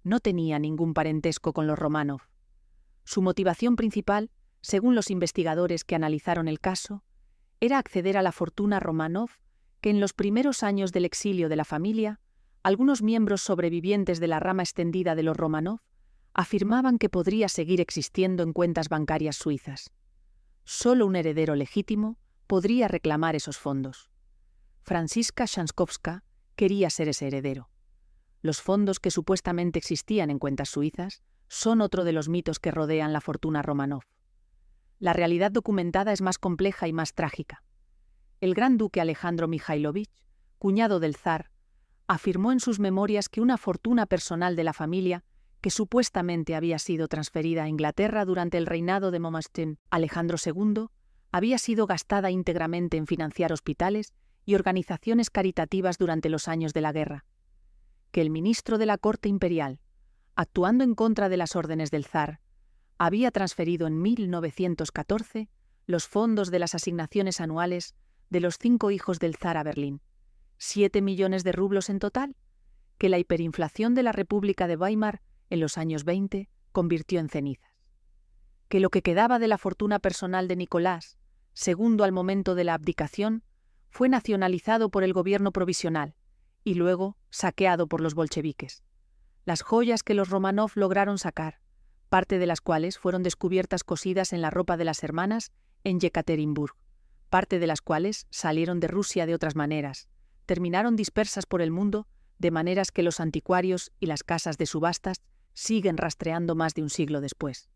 No tenía ningún parentesco con los Romanov. Su motivación principal, según los investigadores que analizaron el caso, era acceder a la fortuna Romanov que en los primeros años del exilio de la familia, algunos miembros sobrevivientes de la rama extendida de los Romanov afirmaban que podría seguir existiendo en cuentas bancarias suizas. Solo un heredero legítimo podría reclamar esos fondos. Franziska Szankowska quería ser ese heredero. Los fondos que supuestamente existían en cuentas suizas son otro de los mitos que rodean la fortuna Románov. La realidad documentada es más compleja y más trágica. El gran duque Alejandro Mikhailovich, cuñado del zar, afirmó en sus memorias que una fortuna personal de la familia, que supuestamente había sido transferida a Inglaterra durante el reinado de Mohammed Alejandro II, había sido gastada íntegramente en financiar hospitales y organizaciones caritativas durante los años de la guerra. Que el ministro de la corte imperial, actuando en contra de las órdenes del zar, había transferido en 1914 los fondos de las asignaciones anuales de los 5 hijos del zar a Berlín, 7 millones de rublos en total, que la hiperinflación de la República de Weimar en los años 20 convirtió en cenizas. Que lo que quedaba de la fortuna personal de Nicolás, segundo al momento de la abdicación, fue nacionalizado por el gobierno provisional y luego saqueado por los bolcheviques. Las joyas que los Románov lograron sacar, parte de las cuales fueron descubiertas cosidas en la ropa de las hermanas en Yekaterinburg, parte de las cuales salieron de Rusia de otras maneras, terminaron dispersas por el mundo de maneras que los anticuarios y las casas de subastas siguen rastreando más de un siglo después.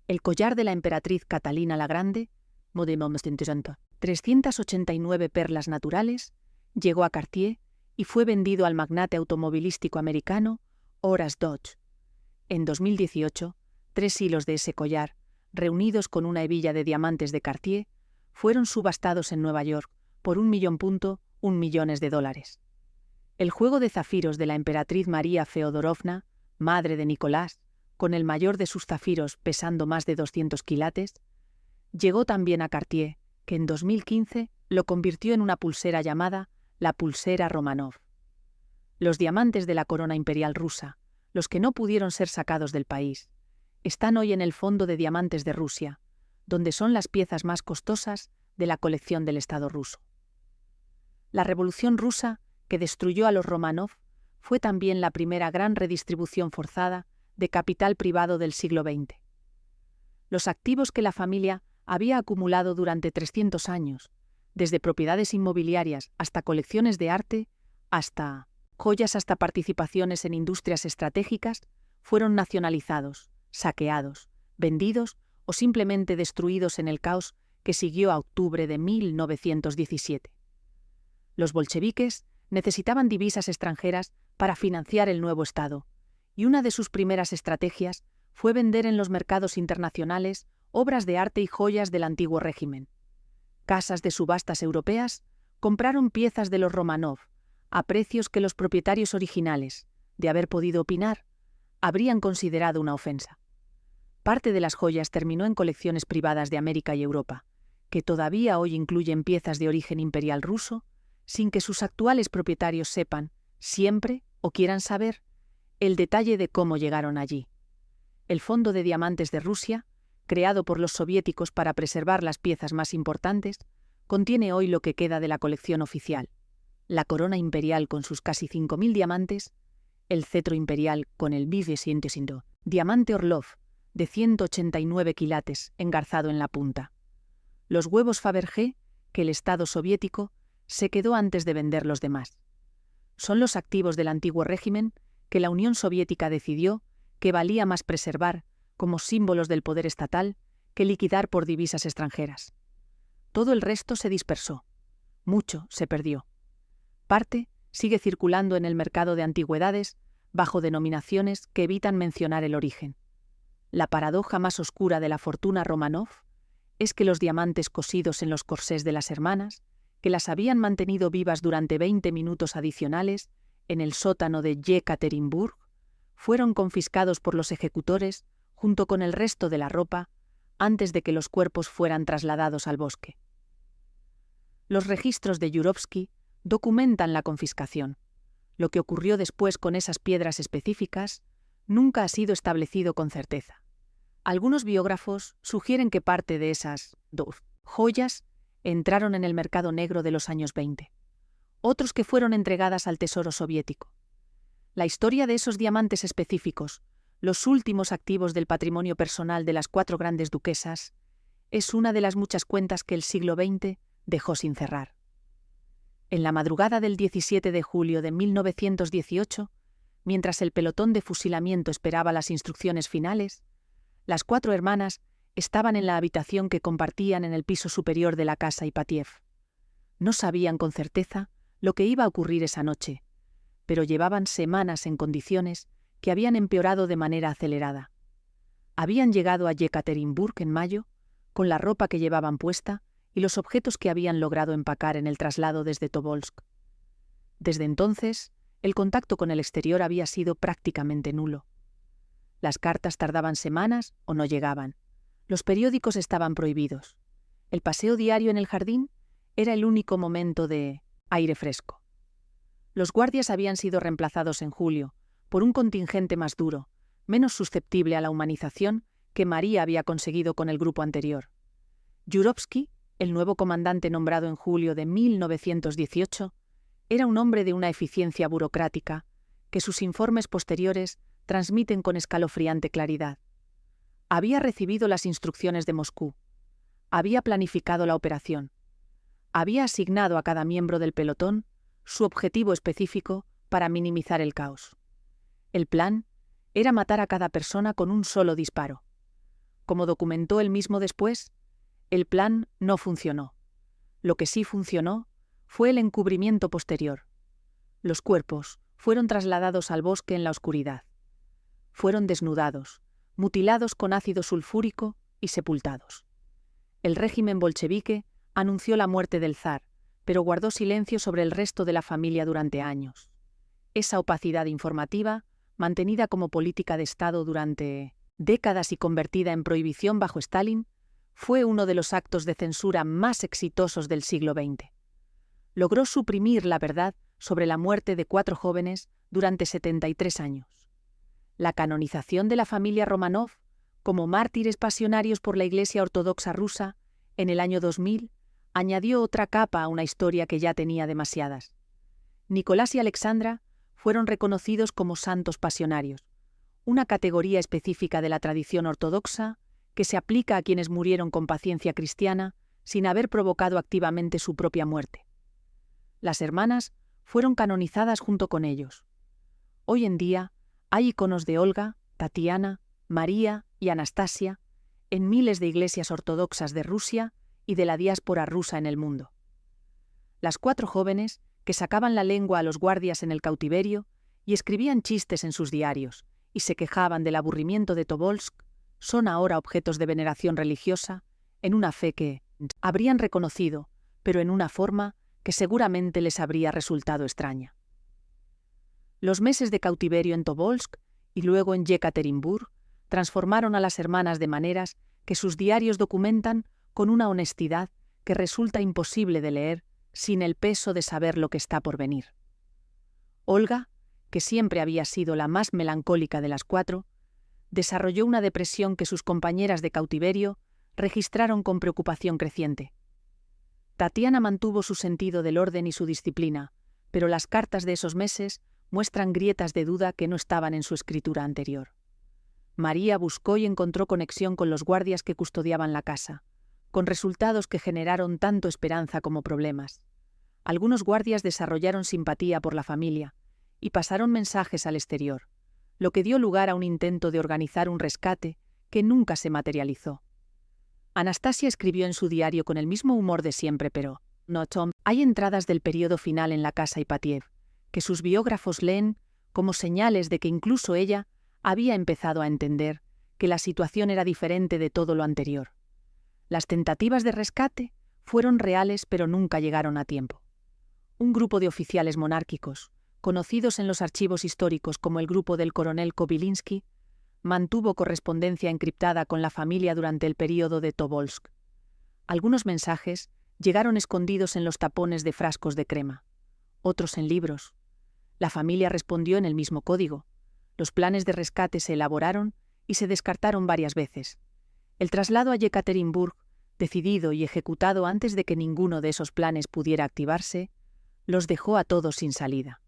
El collar de la emperatriz Catalina la Grande, 389 perlas naturales, llegó a Cartier y fue vendido al magnate automovilístico americano Horace Dodge. En 2018, 3 hilos de ese collar, reunidos con una hebilla de diamantes de Cartier, fueron subastados en Nueva York por $1 millones de dólares. El juego de zafiros de la emperatriz María Feodorovna, madre de Nicolás, con el mayor de sus zafiros pesando más de 200 quilates, llegó también a Cartier, que en 2015 lo convirtió en una pulsera llamada la pulsera Románov. Los diamantes de la corona imperial rusa, los que no pudieron ser sacados del país, están hoy en el Fondo de Diamantes de Rusia, donde son las piezas más costosas de la colección del Estado ruso. La Revolución Rusa, que destruyó a los Románov, fue también la primera gran redistribución forzada de capital privado del siglo XX. Los activos que la familia había acumulado durante 300 años, desde propiedades inmobiliarias hasta colecciones de arte, hasta joyas, hasta participaciones en industrias estratégicas, fueron nacionalizados, saqueados, vendidos o simplemente destruidos en el caos que siguió a octubre de 1917. Los bolcheviques necesitaban divisas extranjeras para financiar el nuevo Estado, y una de sus primeras estrategias fue vender en los mercados internacionales obras de arte y joyas del antiguo régimen. Casas de subastas europeas compraron piezas de los Románov a precios que los propietarios originales, de haber podido opinar, habrían considerado una ofensa. Parte de las joyas terminó en colecciones privadas de América y Europa, que todavía hoy incluyen piezas de origen imperial ruso, sin que sus actuales propietarios sepan, siempre, o quieran saber, el detalle de cómo llegaron allí. El Fondo de Diamantes de Rusia, creado por los soviéticos para preservar las piezas más importantes, contiene hoy lo que queda de la colección oficial: la corona imperial con sus casi 5.000 diamantes, el cetro imperial con el diamante Orlov de 189 quilates engarzado en la punta, los huevos Fabergé que el Estado soviético se quedó antes de vender los demás. Son los activos del antiguo régimen que la Unión Soviética decidió que valía más preservar como símbolos del poder estatal que liquidar por divisas extranjeras. Todo el resto se dispersó. Mucho se perdió. Parte sigue circulando en el mercado de antigüedades bajo denominaciones que evitan mencionar el origen. La paradoja más oscura de la fortuna Románov es que los diamantes cosidos en los corsés de las hermanas, que las habían mantenido vivas durante 20 minutos adicionales en el sótano de Yekaterinburg, fueron confiscados por los ejecutores junto con el resto de la ropa antes de que los cuerpos fueran trasladados al bosque. Los registros de Yurovsky documentan la confiscación. Lo que ocurrió después con esas piedras específicas nunca ha sido establecido con certeza. Algunos biógrafos sugieren que parte de esas joyas entraron en el mercado negro de los años 20, otros que fueron entregadas al Tesoro soviético. La historia de esos diamantes específicos, los últimos activos del patrimonio personal de las 4 grandes duquesas, es una de las muchas cuentas que el siglo XX dejó sin cerrar. En la madrugada del 17 de julio de 1918, mientras el pelotón de fusilamiento esperaba las instrucciones finales, las 4 hermanas estaban en la habitación que compartían en el piso superior de la casa Ipatiev. No sabían con certeza lo que iba a ocurrir esa noche, pero llevaban semanas en condiciones que habían empeorado de manera acelerada. Habían llegado a Yekaterinburg en mayo, con la ropa que llevaban puesta y los objetos que habían logrado empacar en el traslado desde Tobolsk. Desde entonces, el contacto con el exterior había sido prácticamente nulo. Las cartas tardaban semanas o no llegaban. Los periódicos estaban prohibidos. El paseo diario en el jardín era el único momento de aire fresco. Los guardias habían sido reemplazados en julio por un contingente más duro, menos susceptible a la humanización que María había conseguido con el grupo anterior. Yurovsky, el nuevo comandante nombrado en julio de 1918, era un hombre de una eficiencia burocrática que sus informes posteriores transmiten con escalofriante claridad. Había recibido las instrucciones de Moscú. Había planificado la operación. Había asignado a cada miembro del pelotón su objetivo específico para minimizar el caos. El plan era matar a cada persona con un solo disparo. Como documentó él mismo después, el plan no funcionó. Lo que sí funcionó fue el encubrimiento posterior. Los cuerpos fueron trasladados al bosque en la oscuridad. Fueron desnudados, mutilados con ácido sulfúrico y sepultados. El régimen bolchevique anunció la muerte del zar, pero guardó silencio sobre el resto de la familia durante años. Esa opacidad informativa, mantenida como política de Estado durante décadas y convertida en prohibición bajo Stalin, fue uno de los actos de censura más exitosos del siglo XX. Logró suprimir la verdad sobre la muerte de 4 jóvenes durante 73 años. La canonización de la familia Romanov como mártires pasionarios por la Iglesia Ortodoxa rusa en el año 2000 añadió otra capa a una historia que ya tenía demasiadas. Nicolás y Alexandra fueron reconocidos como santos pasionarios, una categoría específica de la tradición ortodoxa que se aplica a quienes murieron con paciencia cristiana sin haber provocado activamente su propia muerte. Las hermanas fueron canonizadas junto con ellos. Hoy en día hay iconos de Olga, Tatiana, María y Anastasia en miles de iglesias ortodoxas de Rusia y de la diáspora rusa en el mundo. Las 4 jóvenes, que sacaban la lengua a los guardias en el cautiverio y escribían chistes en sus diarios y se quejaban del aburrimiento de Tobolsk, son ahora objetos de veneración religiosa en una fe que habrían reconocido, pero en una forma que seguramente les habría resultado extraña. Los meses de cautiverio en Tobolsk y luego en Yekaterinburg transformaron a las hermanas de maneras que sus diarios documentan con una honestidad que resulta imposible de leer sin el peso de saber lo que está por venir. Olga, que siempre había sido la más melancólica de las 4, desarrolló una depresión que sus compañeras de cautiverio registraron con preocupación creciente. Tatiana mantuvo su sentido del orden y su disciplina, pero las cartas de esos meses muestran grietas de duda que no estaban en su escritura anterior. María buscó y encontró conexión con los guardias que custodiaban la casa, con resultados que generaron tanto esperanza como problemas. Algunos guardias desarrollaron simpatía por la familia y pasaron mensajes al exterior, lo que dio lugar a un intento de organizar un rescate que nunca se materializó. Anastasia escribió en su diario con el mismo humor de siempre, pero no, Tom, hay entradas del periodo final en la casa Ipatiev, que sus biógrafos leen como señales de que incluso ella había empezado a entender que la situación era diferente de todo lo anterior. Las tentativas de rescate fueron reales pero nunca llegaron a tiempo. Un grupo de oficiales monárquicos, conocidos en los archivos históricos como el grupo del coronel Kobylinsky, mantuvo correspondencia encriptada con la familia durante el período de Tobolsk. Algunos mensajes llegaron escondidos en los tapones de frascos de crema, otros en libros. La familia respondió en el mismo código. Los planes de rescate se elaboraron y se descartaron varias veces. El traslado a Yekaterinburg, decidido y ejecutado antes de que ninguno de esos planes pudiera activarse, los dejó a todos sin salida.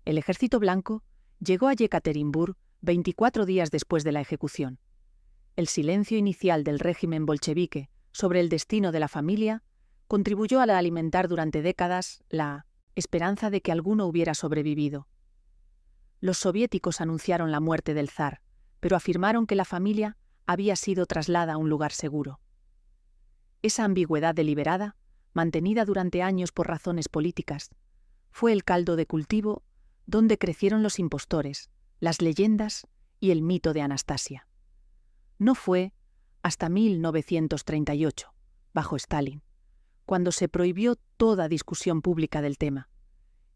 El Ejército Blanco llegó a Yekaterinburg 24 días después de la ejecución. El silencio inicial del régimen bolchevique sobre el destino de la familia contribuyó a alimentar durante décadas la esperanza de que alguno hubiera sobrevivido. Los soviéticos anunciaron la muerte del zar, pero afirmaron que la familia había sido trasladada a un lugar seguro. Esa ambigüedad deliberada, mantenida durante años por razones políticas, fue el caldo de cultivo donde crecieron los impostores, las leyendas y el mito de Anastasia. No fue hasta 1938, bajo Stalin, cuando se prohibió toda discusión pública del tema.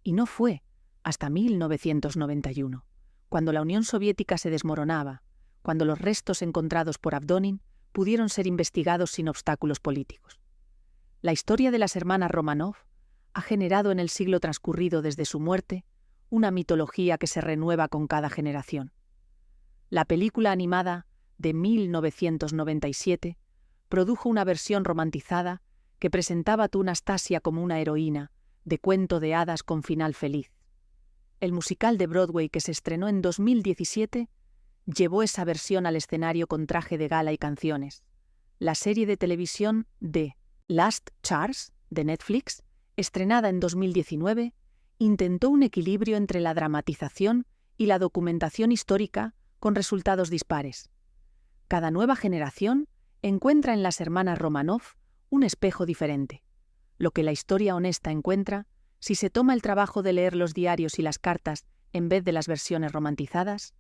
Y no fue hasta 1991, cuando la Unión Soviética se desmoronaba, cuando los restos encontrados por Avdonin pudieron ser investigados sin obstáculos políticos. La historia de las hermanas Romanov ha generado en el siglo transcurrido desde su muerte una mitología que se renueva con cada generación. La película animada de 1997 produjo una versión romantizada que presentaba a Anastasia como una heroína de cuento de hadas con final feliz. El musical de Broadway que se estrenó en 2017 llevó esa versión al escenario con traje de gala y canciones. La serie de televisión The Last Chance de Netflix, estrenada en 2019, intentó un equilibrio entre la dramatización y la documentación histórica con resultados dispares. Cada nueva generación encuentra en las hermanas Romanov un espejo diferente. Lo que la historia honesta encuentra, si se toma el trabajo de leer los diarios y las cartas en vez de las versiones romantizadas,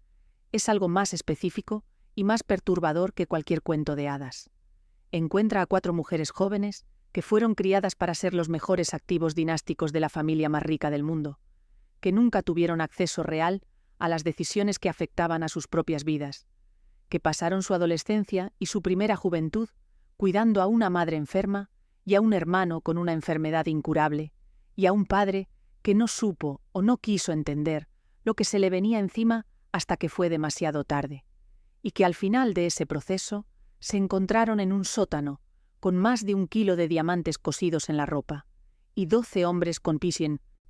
es algo más específico y más perturbador que cualquier cuento de hadas. Encuentra a 4 mujeres jóvenes que fueron criadas para ser los mejores activos dinásticos de la familia más rica del mundo, que nunca tuvieron acceso real a las decisiones que afectaban a sus propias vidas, que pasaron su adolescencia y su primera juventud cuidando a una madre enferma y a un hermano con una enfermedad incurable, y a un padre que no supo o no quiso entender lo que se le venía encima hasta que fue demasiado tarde, y que al final de ese proceso se encontraron en un sótano con más de 1 kilo de diamantes cosidos en la ropa y 12 hombres con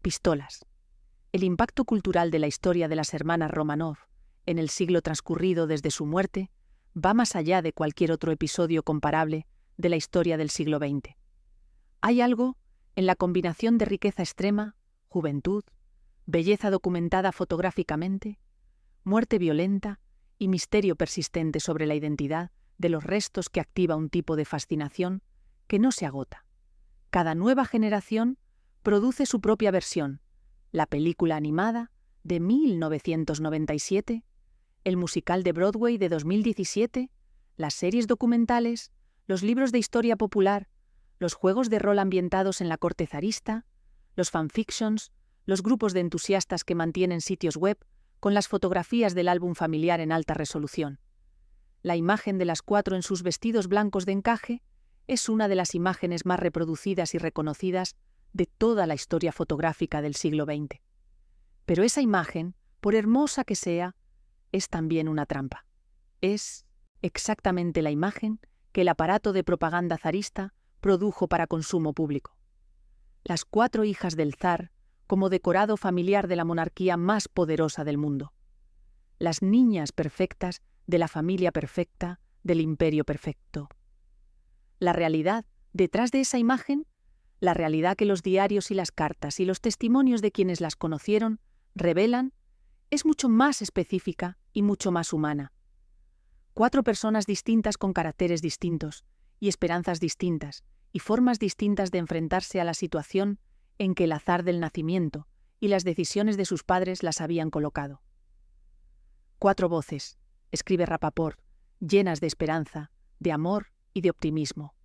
pistolas. El impacto cultural de la historia de las hermanas Romanov en el siglo transcurrido desde su muerte va más allá de cualquier otro episodio comparable de la historia del siglo XX. Hay algo en la combinación de riqueza extrema, juventud, belleza documentada fotográficamente, muerte violenta y misterio persistente sobre la identidad de los restos que activa un tipo de fascinación que no se agota. Cada nueva generación produce su propia versión, la película animada de 1997, el musical de Broadway de 2017, las series documentales, los libros de historia popular, los juegos de rol ambientados en la corte zarista, los fanfictions, los grupos de entusiastas que mantienen sitios web con las fotografías del álbum familiar en alta resolución. La imagen de las 4 en sus vestidos blancos de encaje es una de las imágenes más reproducidas y reconocidas de toda la historia fotográfica del siglo XX. Pero esa imagen, por hermosa que sea, es también una trampa. Es exactamente la imagen que el aparato de propaganda zarista produjo para consumo público. Las 4 hijas del zar como decorado familiar de la monarquía más poderosa del mundo. Las niñas perfectas de la familia perfecta del imperio perfecto. La realidad detrás de esa imagen, la realidad que los diarios y las cartas y los testimonios de quienes las conocieron revelan, es mucho más específica y mucho más humana. 4 personas distintas con caracteres distintos y esperanzas distintas y formas distintas de enfrentarse a la situación en que el azar del nacimiento y las decisiones de sus padres las habían colocado. 4 voces, escribe Rapaport, llenas de esperanza, de amor y de optimismo.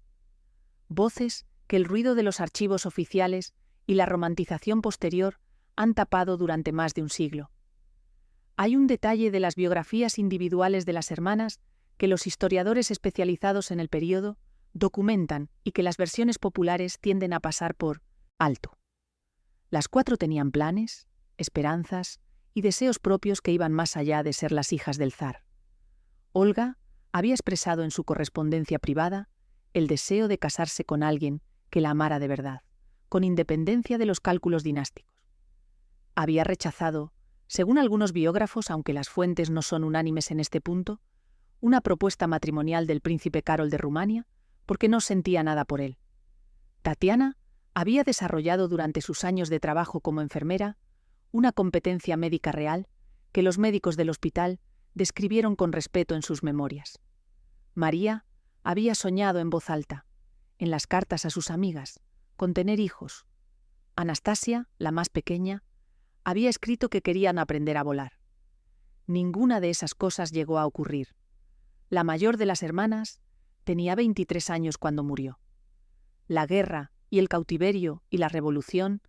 Voces que el ruido de los archivos oficiales y la romantización posterior han tapado durante más de un siglo. Hay un detalle de las biografías individuales de las hermanas que los historiadores especializados en el período documentan y que las versiones populares tienden a pasar por alto. Las 4 tenían planes, esperanzas y deseos propios que iban más allá de ser las hijas del zar. Olga había expresado en su correspondencia privada el deseo de casarse con alguien que la amara de verdad, con independencia de los cálculos dinásticos. Había rechazado, según algunos biógrafos, aunque las fuentes no son unánimes en este punto, una propuesta matrimonial del príncipe Carol de Rumania porque no sentía nada por él. Tatiana había desarrollado durante sus años de trabajo como enfermera una competencia médica real que los médicos del hospital describieron con respeto en sus memorias. María había soñado en voz alta, en las cartas a sus amigas, con tener hijos. Anastasia, la más pequeña, había escrito que querían aprender a volar. Ninguna de esas cosas llegó a ocurrir. La mayor de las hermanas tenía 23 años cuando murió. La guerra y el cautiverio y la revolución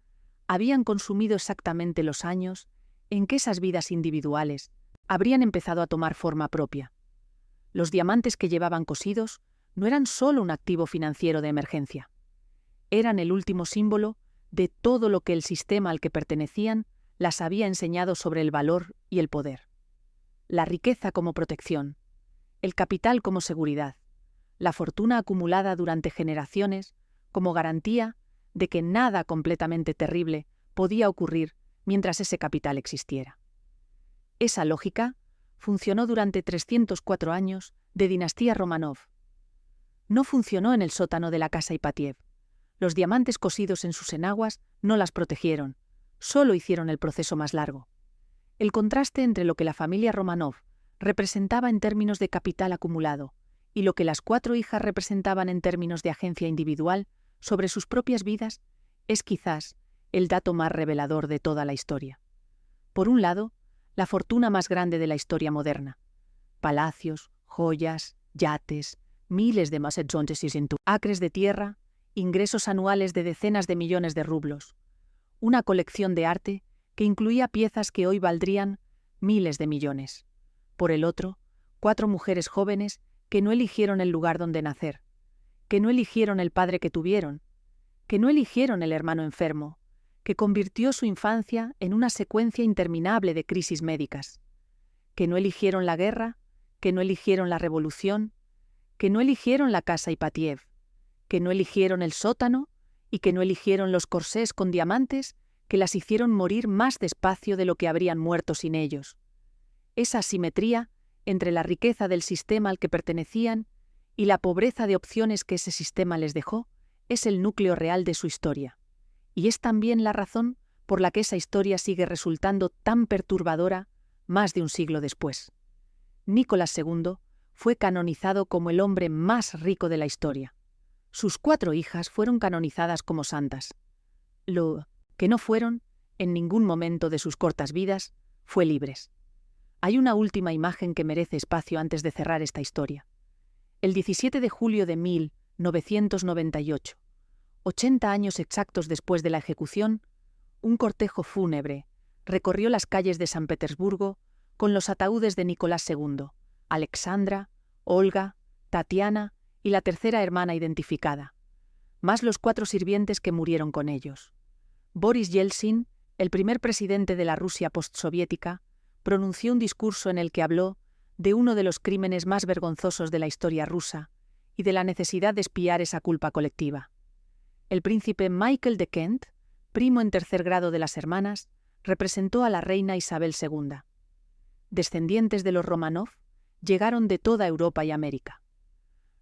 habían consumido exactamente los años en que esas vidas individuales habrían empezado a tomar forma propia. Los diamantes que llevaban cosidos no eran solo un activo financiero de emergencia. Eran el último símbolo de todo lo que el sistema al que pertenecían las había enseñado sobre el valor y el poder. La riqueza como protección, el capital como seguridad, la fortuna acumulada durante generaciones como garantía de que nada completamente terrible podía ocurrir mientras ese capital existiera. Esa lógica funcionó durante 304 años de dinastía Romanov. No funcionó en el sótano de la casa Ipatiev. Los diamantes cosidos en sus enaguas no las protegieron, solo hicieron el proceso más largo. El contraste entre lo que la familia Romanov representaba en términos de capital acumulado y lo que las 4 hijas representaban en términos de agencia individual sobre sus propias vidas es quizás el dato más revelador de toda la historia. Por un lado, la fortuna más grande de la historia moderna. Palacios, joyas, yates, miles de acres de tierra, ingresos anuales de decenas de millones de rublos. Una colección de arte que incluía piezas que hoy valdrían miles de millones. Por el otro, 4 mujeres jóvenes que no eligieron el lugar donde nacer, que no eligieron el padre que tuvieron, que no eligieron el hermano enfermo, que convirtió su infancia en una secuencia interminable de crisis médicas, que no eligieron la guerra, que no eligieron la revolución, que no eligieron la casa Ipatiev, que no eligieron el sótano y que no eligieron los corsés con diamantes que las hicieron morir más despacio de lo que habrían muerto sin ellos. Esa asimetría entre la riqueza del sistema al que pertenecían y la pobreza de opciones que ese sistema les dejó es el núcleo real de su historia. Y es también la razón por la que esa historia sigue resultando tan perturbadora más de un siglo después. Nicolás II fue canonizado como el hombre más rico de la historia. Sus 4 hijas fueron canonizadas como santas. Lo que no fueron, en ningún momento de sus cortas vidas, fue libres. Hay una última imagen que merece espacio antes de cerrar esta historia. El 17 de julio de 1998, 80 años exactos después de la ejecución, un cortejo fúnebre recorrió las calles de San Petersburgo con los ataúdes de Nicolás II, Alexandra, Olga, Tatiana y la tercera hermana identificada, más los 4 sirvientes que murieron con ellos. Boris Yeltsin, el primer presidente de la Rusia postsoviética, pronunció un discurso en el que habló de uno de los crímenes más vergonzosos de la historia rusa y de la necesidad de expiar esa culpa colectiva. El príncipe Michael de Kent, primo en 3er grado de las hermanas, representó a la reina Isabel II. Descendientes de los Romanov, llegaron de toda Europa y América.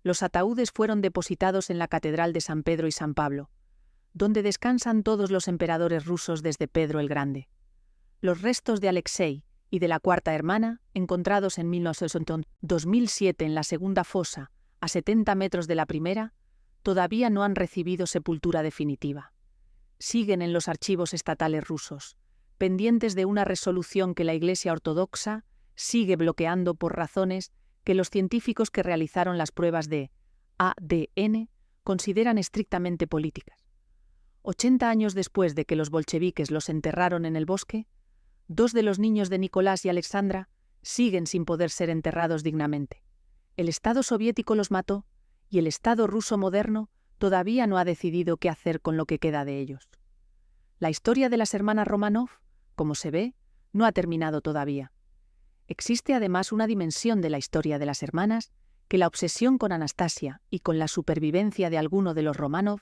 Los ataúdes fueron depositados en la Catedral de San Pedro y San Pablo, donde descansan todos los emperadores rusos desde Pedro el Grande. Los restos de Alexei y de la 4ª hermana, encontrados en 2007 en la segunda fosa, a 70 metros de la primera, todavía no han recibido sepultura definitiva. Siguen en los archivos estatales rusos, pendientes de una resolución que la Iglesia Ortodoxa sigue bloqueando por razones que los científicos que realizaron las pruebas de ADN consideran estrictamente políticas. 80 años después de que los bolcheviques los enterraron en el bosque, 2 de los niños de Nicolás y Alexandra siguen sin poder ser enterrados dignamente. El Estado soviético los mató y el Estado ruso moderno todavía no ha decidido qué hacer con lo que queda de ellos. La historia de las hermanas Romanov, como se ve, no ha terminado todavía. Existe además una dimensión de la historia de las hermanas que la obsesión con Anastasia y con la supervivencia de alguno de los Romanov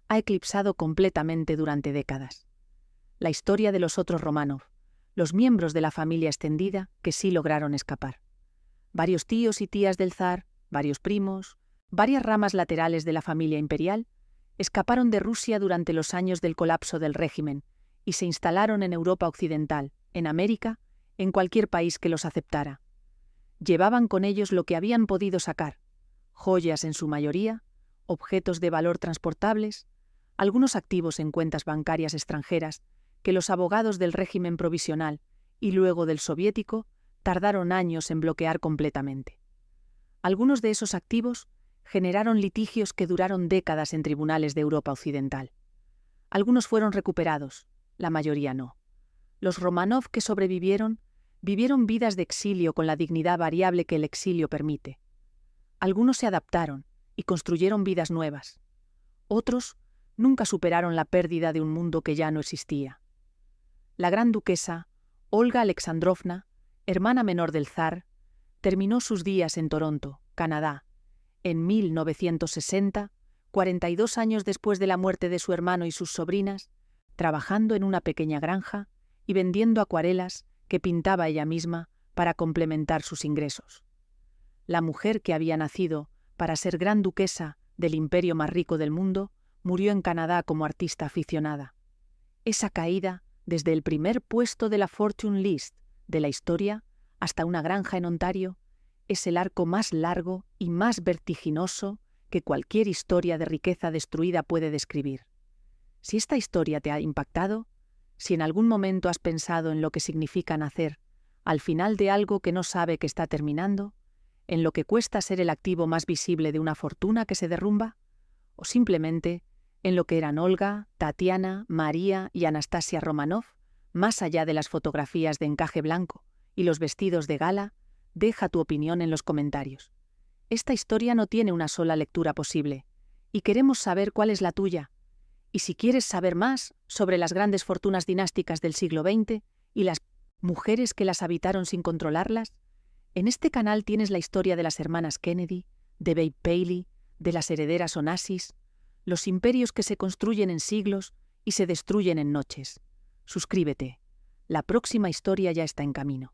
ha eclipsado completamente durante décadas. La historia de los otros Romanov, los miembros de la familia extendida que sí lograron escapar. Varios tíos y tías del zar, varios primos, varias ramas laterales de la familia imperial, escaparon de Rusia durante los años del colapso del régimen y se instalaron en Europa occidental, en América, en cualquier país que los aceptara. Llevaban con ellos lo que habían podido sacar: joyas en su mayoría, objetos de valor transportables, algunos activos en cuentas bancarias extranjeras que los abogados del régimen provisional y luego del soviético tardaron años en bloquear completamente. Algunos de esos activos generaron litigios que duraron décadas en tribunales de Europa Occidental. Algunos fueron recuperados, la mayoría no. Los Románov que sobrevivieron vivieron vidas de exilio con la dignidad variable que el exilio permite. Algunos se adaptaron y construyeron vidas nuevas. Otros nunca superaron la pérdida de un mundo que ya no existía. La gran duquesa, Olga Alexandrovna, hermana menor del zar, terminó sus días en Toronto, Canadá, en 1960, 42 años después de la muerte de su hermano y sus sobrinas, trabajando en una pequeña granja y vendiendo acuarelas que pintaba ella misma para complementar sus ingresos. La mujer que había nacido para ser gran duquesa del imperio más rico del mundo murió en Canadá como artista aficionada. Esa caída, desde el primer puesto de la Fortune List de la historia hasta una granja en Ontario, es el arco más largo y más vertiginoso que cualquier historia de riqueza destruida puede describir. Si esta historia te ha impactado, si en algún momento has pensado en lo que significa nacer al final de algo que no sabe que está terminando, en lo que cuesta ser el activo más visible de una fortuna que se derrumba, o simplemente en lo que eran Olga, Tatiana, María y Anastasia Romanov, más allá de las fotografías de encaje blanco y los vestidos de gala, deja tu opinión en los comentarios. Esta historia no tiene una sola lectura posible, y queremos saber cuál es la tuya. Y si quieres saber más sobre las grandes fortunas dinásticas del siglo XX y las mujeres que las habitaron sin controlarlas, en este canal tienes la historia de las hermanas Kennedy, de Babe Paley, de las herederas Onassis, los imperios que se construyen en siglos y se destruyen en noches. Suscríbete. La próxima historia ya está en camino.